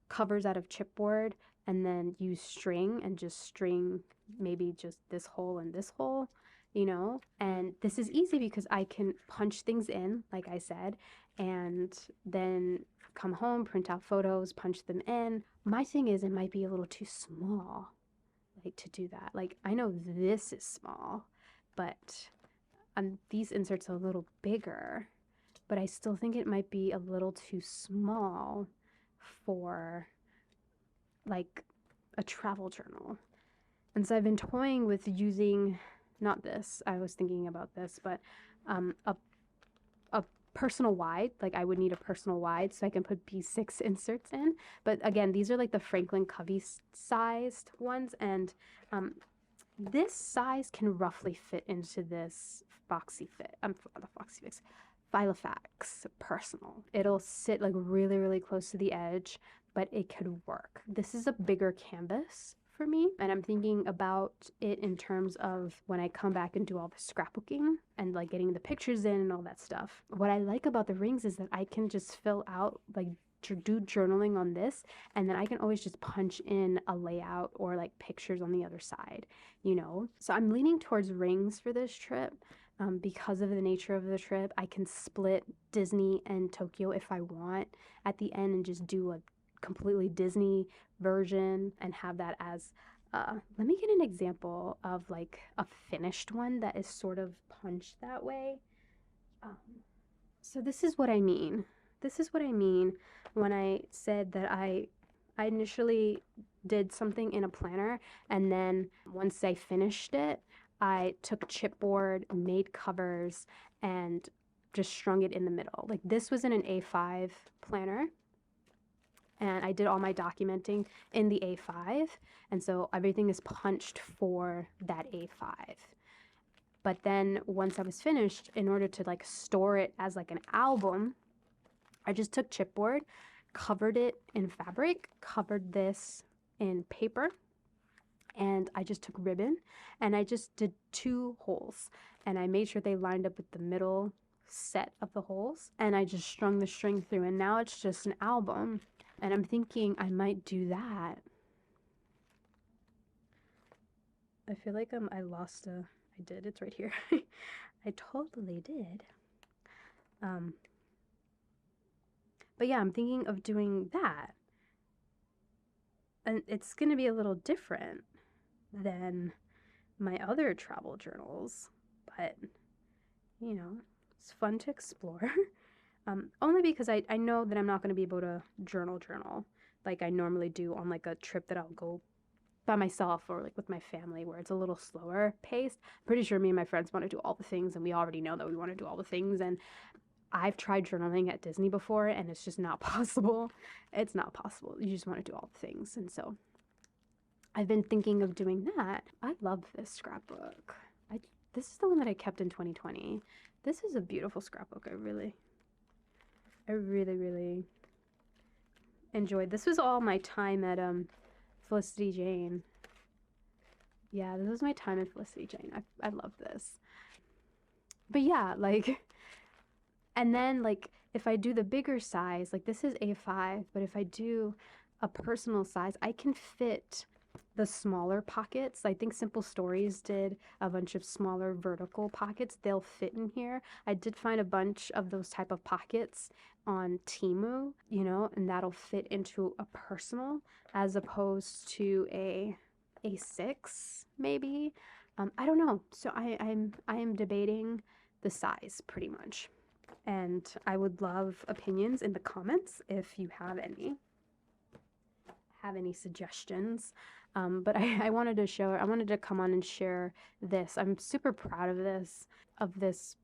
S1: covers out of chipboard, and then use string and just string maybe just this hole and this hole, you know. And this is easy because I can punch things in, like I said, and then come home, print out photos, punch them in. My thing is, it might be a little too small, like, to do that. Like, I know this is small, but these inserts are a little bigger, but I still think it might be a little too small for like a travel journal. And so I've been toying with using, not this, I was thinking about this, but a personal wide. Like I would need a personal wide so I can put B6 inserts in. But again, these are like the Franklin Covey sized ones, and this size can roughly fit into this Foxy Fit. The Foxy Fix. Filofax personal. It'll sit like really, really close to the edge, but it could work. This is a bigger canvas for me, and I'm thinking about it in terms of when I come back and do all the scrapbooking and like getting the pictures in and all that stuff. What I like about the rings is that I can just fill out, like do journaling on this, and then I can always just punch in a layout or like pictures on the other side, you know. So I'm leaning towards rings for this trip. Because of the nature of the trip, I can split Disney and Tokyo if I want at the end and just do a completely Disney version and have that as let me get an example of like a finished one that is sort of punched that way. So this is what I mean. This is what I mean when I said that I initially did something in a planner, and then once I finished it, I took chipboard, made covers, and just strung it in the middle. Like this was in an A5 planner, and I did all my documenting in the A5, and so everything is punched for that A5. But then once I was finished, in order to like store it as like an album, I just took chipboard, covered it in fabric, covered this in paper, and I just took ribbon and I just did 2 holes, and I made sure they lined up with the middle set of the holes, and I just strung the string through, and now it's just an album. And I'm thinking I might do that. I feel like I lost a, I did, it's right here. I totally did. But yeah, I'm thinking of doing that. And it's gonna be a little different than my other travel journals, but you know, it's fun to explore. Only because I know that I'm not gonna be able to journal like I normally do on like a trip that I'll go by myself or like with my family, where it's a little slower paced. Pretty sure me and my friends want to do all the things, and we already know that we want to do all the things, and I've tried journaling at Disney before, and it's just not possible. It's not possible. You just want to do all the things. And so I've been thinking of doing that. I love this scrapbook. This is the one that I kept in 2020. This is a beautiful scrapbook. I really enjoyed. This was all my time at Felicity Jane. Yeah, this was my time at Felicity Jane. I love this. But yeah, like, and then like if I do the bigger size, like this is A5, but if I do a personal size, I can fit the smaller pockets. I think Simple Stories did a bunch of smaller vertical pockets. They'll fit in here. I did find a bunch of those type of pockets on Temu, you know, and that'll fit into a personal as opposed to a A6 maybe. I don't know. So I am debating the size pretty much. And I would love opinions in the comments if you have any suggestions. But I wanted to come on and share this. I'm super proud of this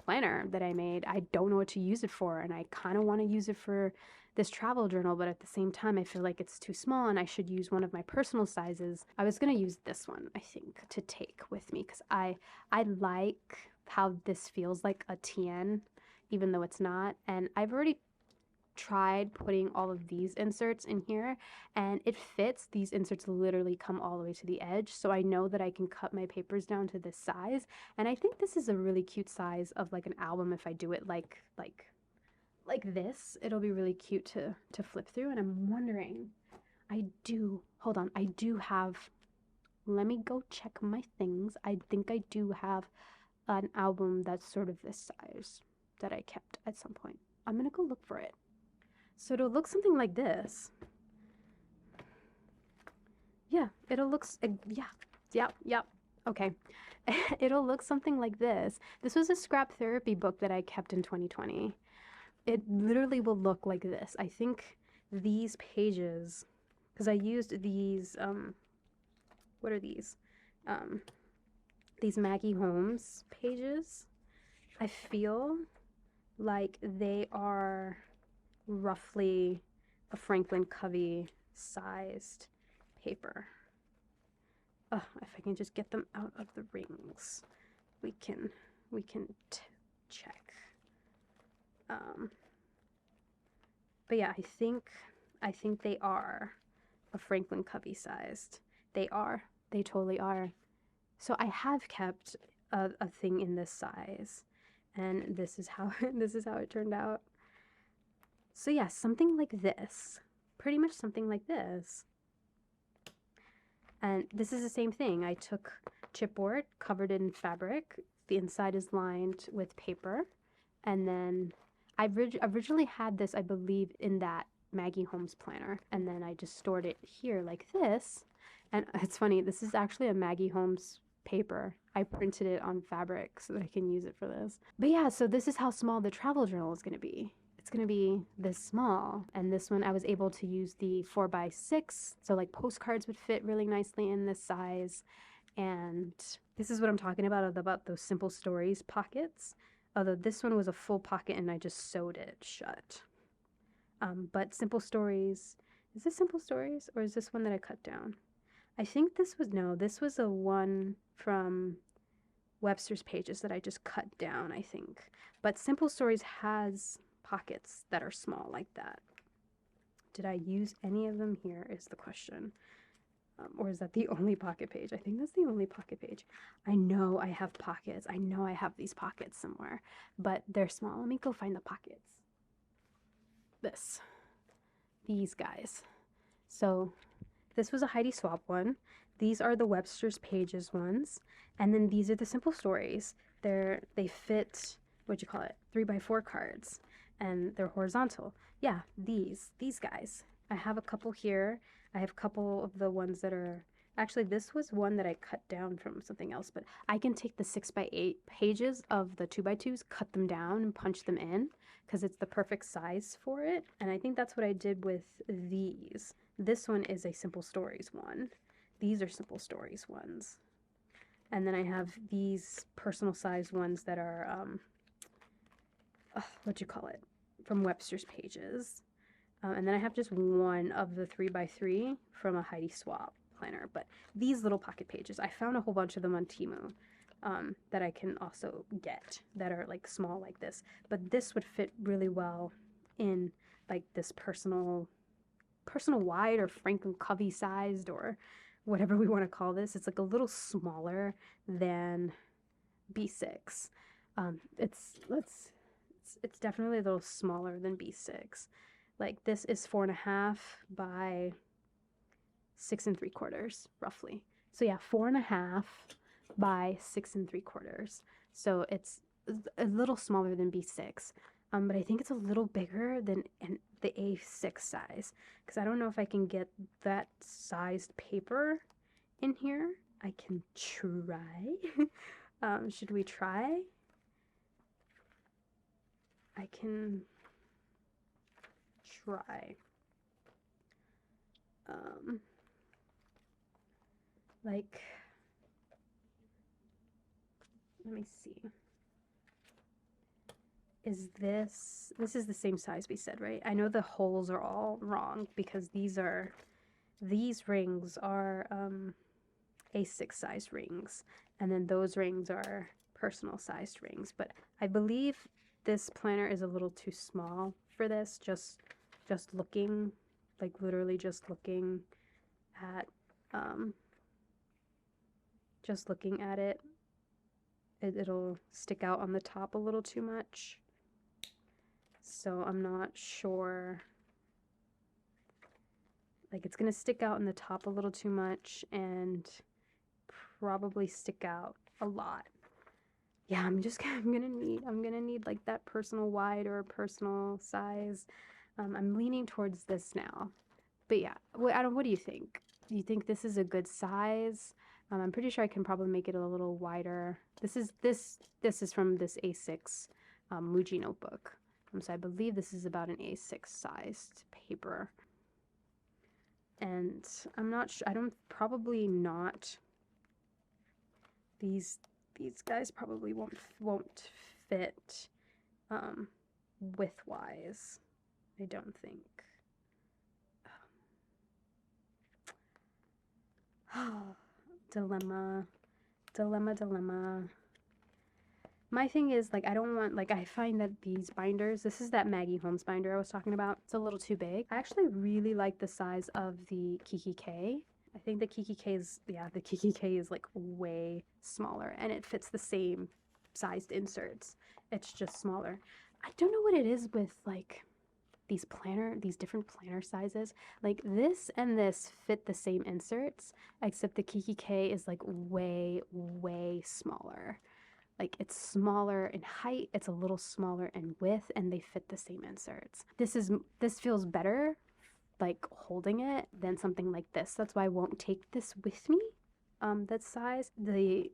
S1: planner that I made. I don't know what to use it for, and I kind of want to use it for this travel journal, but at the same time, I feel like it's too small and I should use one of my personal sizes. I was going to use this one, I think, to take with me, because I like how this feels like a TN, even though it's not. And I've already tried putting all of these inserts in here, and it fits. These inserts literally come all the way to the edge, so I know that I can cut my papers down to this size. And I think this is a really cute size of like an album. If I do it like this, it'll be really cute to flip through. And I'm wondering, hold on, I do have, let me go check my things. I think I do have an album that's sort of this size that I kept at some point. I'm gonna go look for it. So it'll look something like this. Yeah, it'll look, yeah, okay. It'll look something like this. This was a scrap therapy book that I kept in 2020. It literally will look like this. I think these pages, because I used these, what are these? These Maggie Holmes pages. I feel like they are roughly a Franklin Covey sized paper. If I can just get them out of the rings, we can check. But yeah, I think they are a Franklin Covey sized. They totally are. So I have kept a thing in this size, and this is how it turned out. So yeah, something like this, pretty much something like this. And this is the same thing. I took chipboard, covered it in fabric. The inside is lined with paper. And then I originally had this, I believe, in that Maggie Holmes planner. And then I just stored it here like this. And it's funny, this is actually a Maggie Holmes paper. I printed it on fabric so that I can use it for this. But yeah, so this is how small the travel journal is going to be. It's going to be this small. And this one I was able to use the 4x6, so like postcards would fit really nicely in this size. And this is what I'm talking about those Simple Stories pockets. Although this one was a full pocket and I just sewed it shut. But Simple Stories, is this Simple Stories or is this one that I cut down? I think this was, no, this was a one from Webster's Pages that I just cut down, I think. But Simple Stories has pockets that are small like that. Did I use any of them here is the question. Or is that the only pocket page? I think that's the only pocket page. I know I have pockets. I know I have these pockets somewhere, but they're small. Let me go find the pockets. These guys. So this was a Heidi Swapp one. These are the Webster's Pages ones. And then these are the Simple Stories. They fit, what'd you call it, 3x4 cards. And they're horizontal. Yeah, these guys. I have a couple here. I have a couple of the ones that are, actually this was one that I cut down from something else, but I can take the 6x8 pages of the 2x2s, cut them down and punch them in because it's the perfect size for it. And I think that's what I did with these. This one is a Simple Stories one. These are Simple Stories ones. And then I have these personal size ones that are, what'd you call it, from Webster's Pages. And then I have just one of the 3x3 from a Heidi Swapp planner. But these little pocket pages, I found a whole bunch of them on Temu that I can also get that are like small like this. But this would fit really well in like this personal wide or Franklin Covey sized or whatever we want to call this. It's like a little smaller than B6. It's definitely a little smaller than B6. Like this is 4.5 by 6 3/4, roughly. So yeah, 4.5 by 6 3/4. So it's a little smaller than B6, but I think it's a little bigger than the A6 size because I don't know if I can get that sized paper in here. I can try. Should we try? I can try. Like, let me see. Is this is the same size we said, right? I know the holes are all wrong because these rings are A6 size rings, and then those rings are personal sized rings. But I believe this planner is a little too small for this. Just looking, like literally just looking at it, it'll stick out on the top a little too much. So I'm not sure. Like it's gonna stick out in the top a little too much and probably stick out a lot. Yeah, I'm gonna need like that personal wide or personal size. I'm leaning towards this now. But yeah, what do you think? Do you think this is a good size? I'm pretty sure I can probably make it a little wider. This is from this A6 Muji notebook. So I believe this is about an A6 sized paper. And I'm not sure, probably not. These guys probably won't fit width-wise, I don't think. Dilemma. My thing is, like, I don't want, like, I find that these binders, this is that Maggie Holmes binder I was talking about, it's a little too big. I actually really like the size of the Kiki K. I think the Kiki K is, yeah, the Kiki K is, like, way smaller, and it fits the same sized inserts. It's just smaller. I don't know what it is with, like, these different planner sizes. Like, this and this fit the same inserts, except the Kiki K is, like, way, way smaller. Like it's smaller in height, it's a little smaller in width, and they fit the same inserts. This feels better, like holding it, than something like this. That's why I won't take this with me. That size. The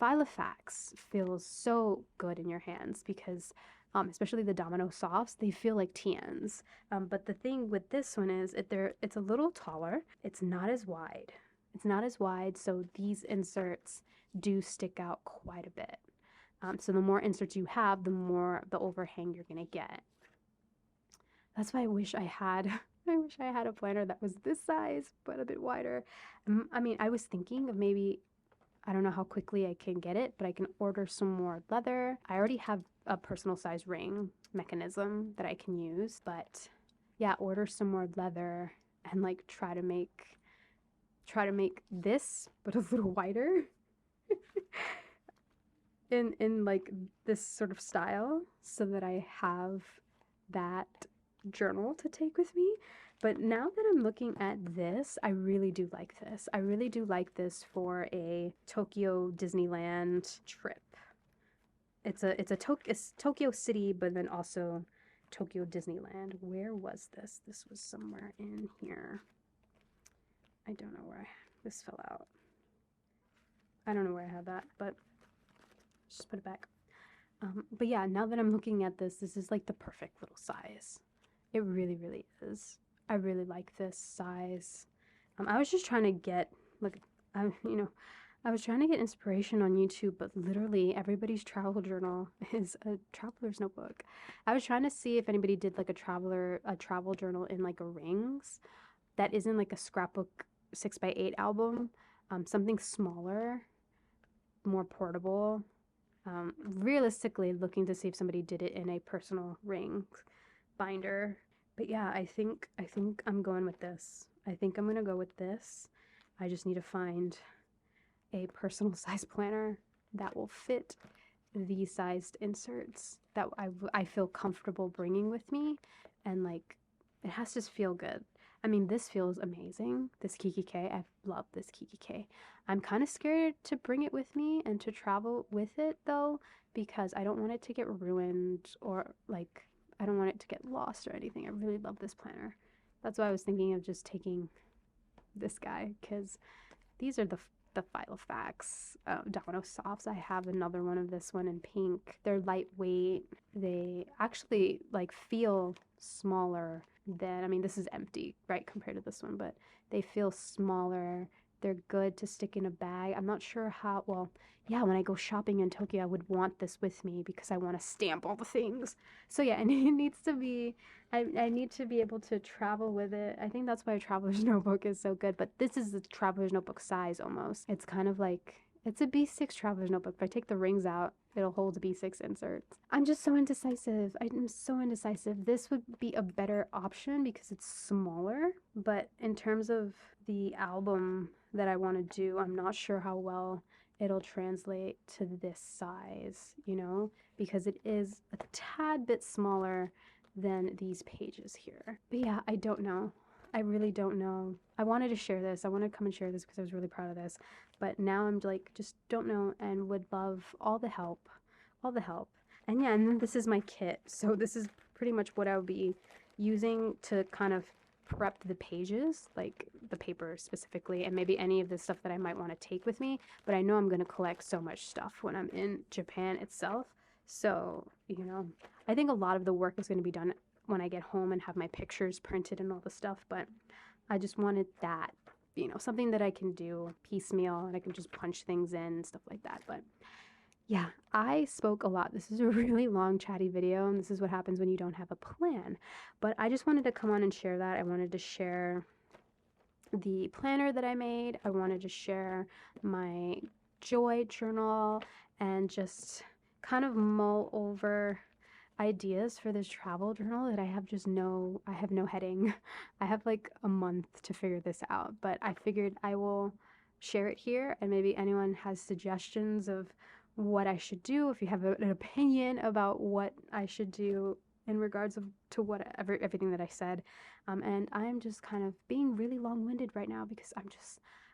S1: Filofax feels so good in your hands because, especially the Domino Softs, they feel like TNs. But the thing with this one is it's a little taller. It's not as wide. So these inserts do stick out quite a bit. So the more inserts you have, the more the overhang you're gonna get. That's why I wish I had I wish I had a planner that was this size but a bit wider. I mean, I was thinking of maybe, I don't know how quickly I can get it, but I can order some more leather. I already have a personal size ring mechanism that I can use, but yeah, order some more leather and like try to make this but a little wider in like this sort of style so that I have that journal to take with me. But now that I'm looking at this, I really do like this. I really do like this for a Tokyo Disneyland trip. It's Tokyo City, but then also Tokyo Disneyland. Where was this? This was somewhere in here. I don't know where this fell out. I don't know where I had that, but just put it back. But yeah, now that I'm looking at this, this is like the perfect little size. It really, really is. I really like this size. I was just trying to get, like, I was trying to get inspiration on YouTube, but literally everybody's travel journal is a traveler's notebook. I was trying to see if anybody did like a travel journal in like a rings that isn't like a scrapbook 6x8 album, something smaller, more portable. Realistically looking to see if somebody did it in a personal ring binder. But yeah, I think I'm going with this. I think I'm gonna go with this. I just need to find a personal size planner that will fit these sized inserts that I feel comfortable bringing with me, and like it has to feel good. I mean, this feels amazing. This Kiki K, I love this Kiki K. I'm kind of scared to bring it with me and to travel with it though, because I don't want it to get ruined or like I don't want it to get lost or anything. I really love this planner. That's why I was thinking of just taking this guy, because these are the Filofax Domino Softs. I have another one of this one in pink. They're lightweight. They actually like feel smaller than, I mean, this is empty, right, compared to this one, but they feel smaller. They're good to stick in a bag. I'm not sure how, well, yeah, when I go shopping in Tokyo, I would want this with me because I want to stamp all the things. So yeah, and it needs to be, I need to be able to travel with it. I think that's why a traveler's notebook is so good, but this is the traveler's notebook size almost. It's kind of like, it's a B6 traveler's notebook. If I take the rings out, it'll hold B6 inserts. I'm just so indecisive. I'm so indecisive. This would be a better option because it's smaller, but in terms of the album that I want to do, I'm not sure how well it'll translate to this size, you know, because it is a tad bit smaller than these pages here. But yeah, I don't know. I really don't know. I wanted to share this. I wanted to come and share this because I was really proud of this. But now I'm like, just don't know and would love all the help. All the help. And yeah, and then this is my kit. So this is pretty much what I would be using to kind of prep the pages, like the paper specifically, and maybe any of the stuff that I might want to take with me. But I know I'm going to collect so much stuff when I'm in Japan itself. So, you know, I think a lot of the work is going to be done when I get home and have my pictures printed and all the stuff. But I just wanted that, you know, something that I can do piecemeal and I can just punch things in and stuff like that. But yeah, I spoke a lot. This is a really long chatty video, and this is what happens when you don't have a plan. But I just wanted to come on and share that. I wanted to share the planner that I made. I wanted to share my joy journal and just kind of mull over ideas for this travel journal that I have I have no heading. I have like a month to figure this out, but I figured I will share it here, and maybe anyone has suggestions of what I should do, if you have an opinion about what I should do in regards to whatever everything that I said. And I'm just kind of being really long-winded right now because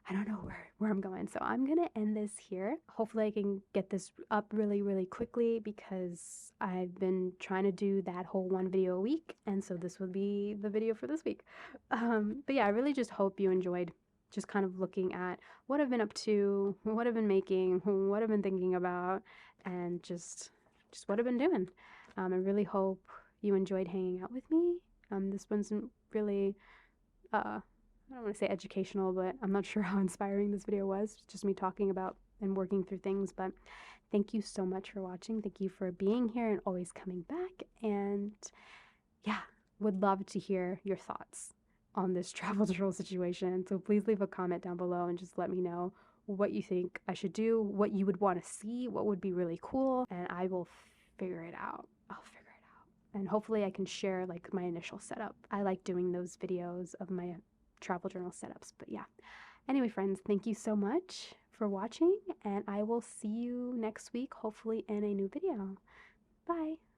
S1: I don't know where I'm going. So I'm gonna end this here. Hopefully I can get this up really, really quickly because I've been trying to do that whole one video a week, and so this will be the video for this week. But yeah, I really just hope you enjoyed just kind of looking at what I've been up to, what I've been making, what I've been thinking about, and just what I've been doing. I really hope you enjoyed hanging out with me. This one's really, I don't want to say educational, but I'm not sure how inspiring this video was. Just me talking about and working through things. But thank you so much for watching. Thank you for being here and always coming back. And yeah, would love to hear your thoughts on this travel journal situation. So please leave a comment down below and just let me know what you think I should do, what you would want to see, what would be really cool, and I will figure it out. I'll figure it out. And hopefully I can share like my initial setup. I like doing those videos of my travel journal setups, but yeah. Anyway, friends, thank you so much for watching, and I will see you next week, hopefully in a new video. Bye.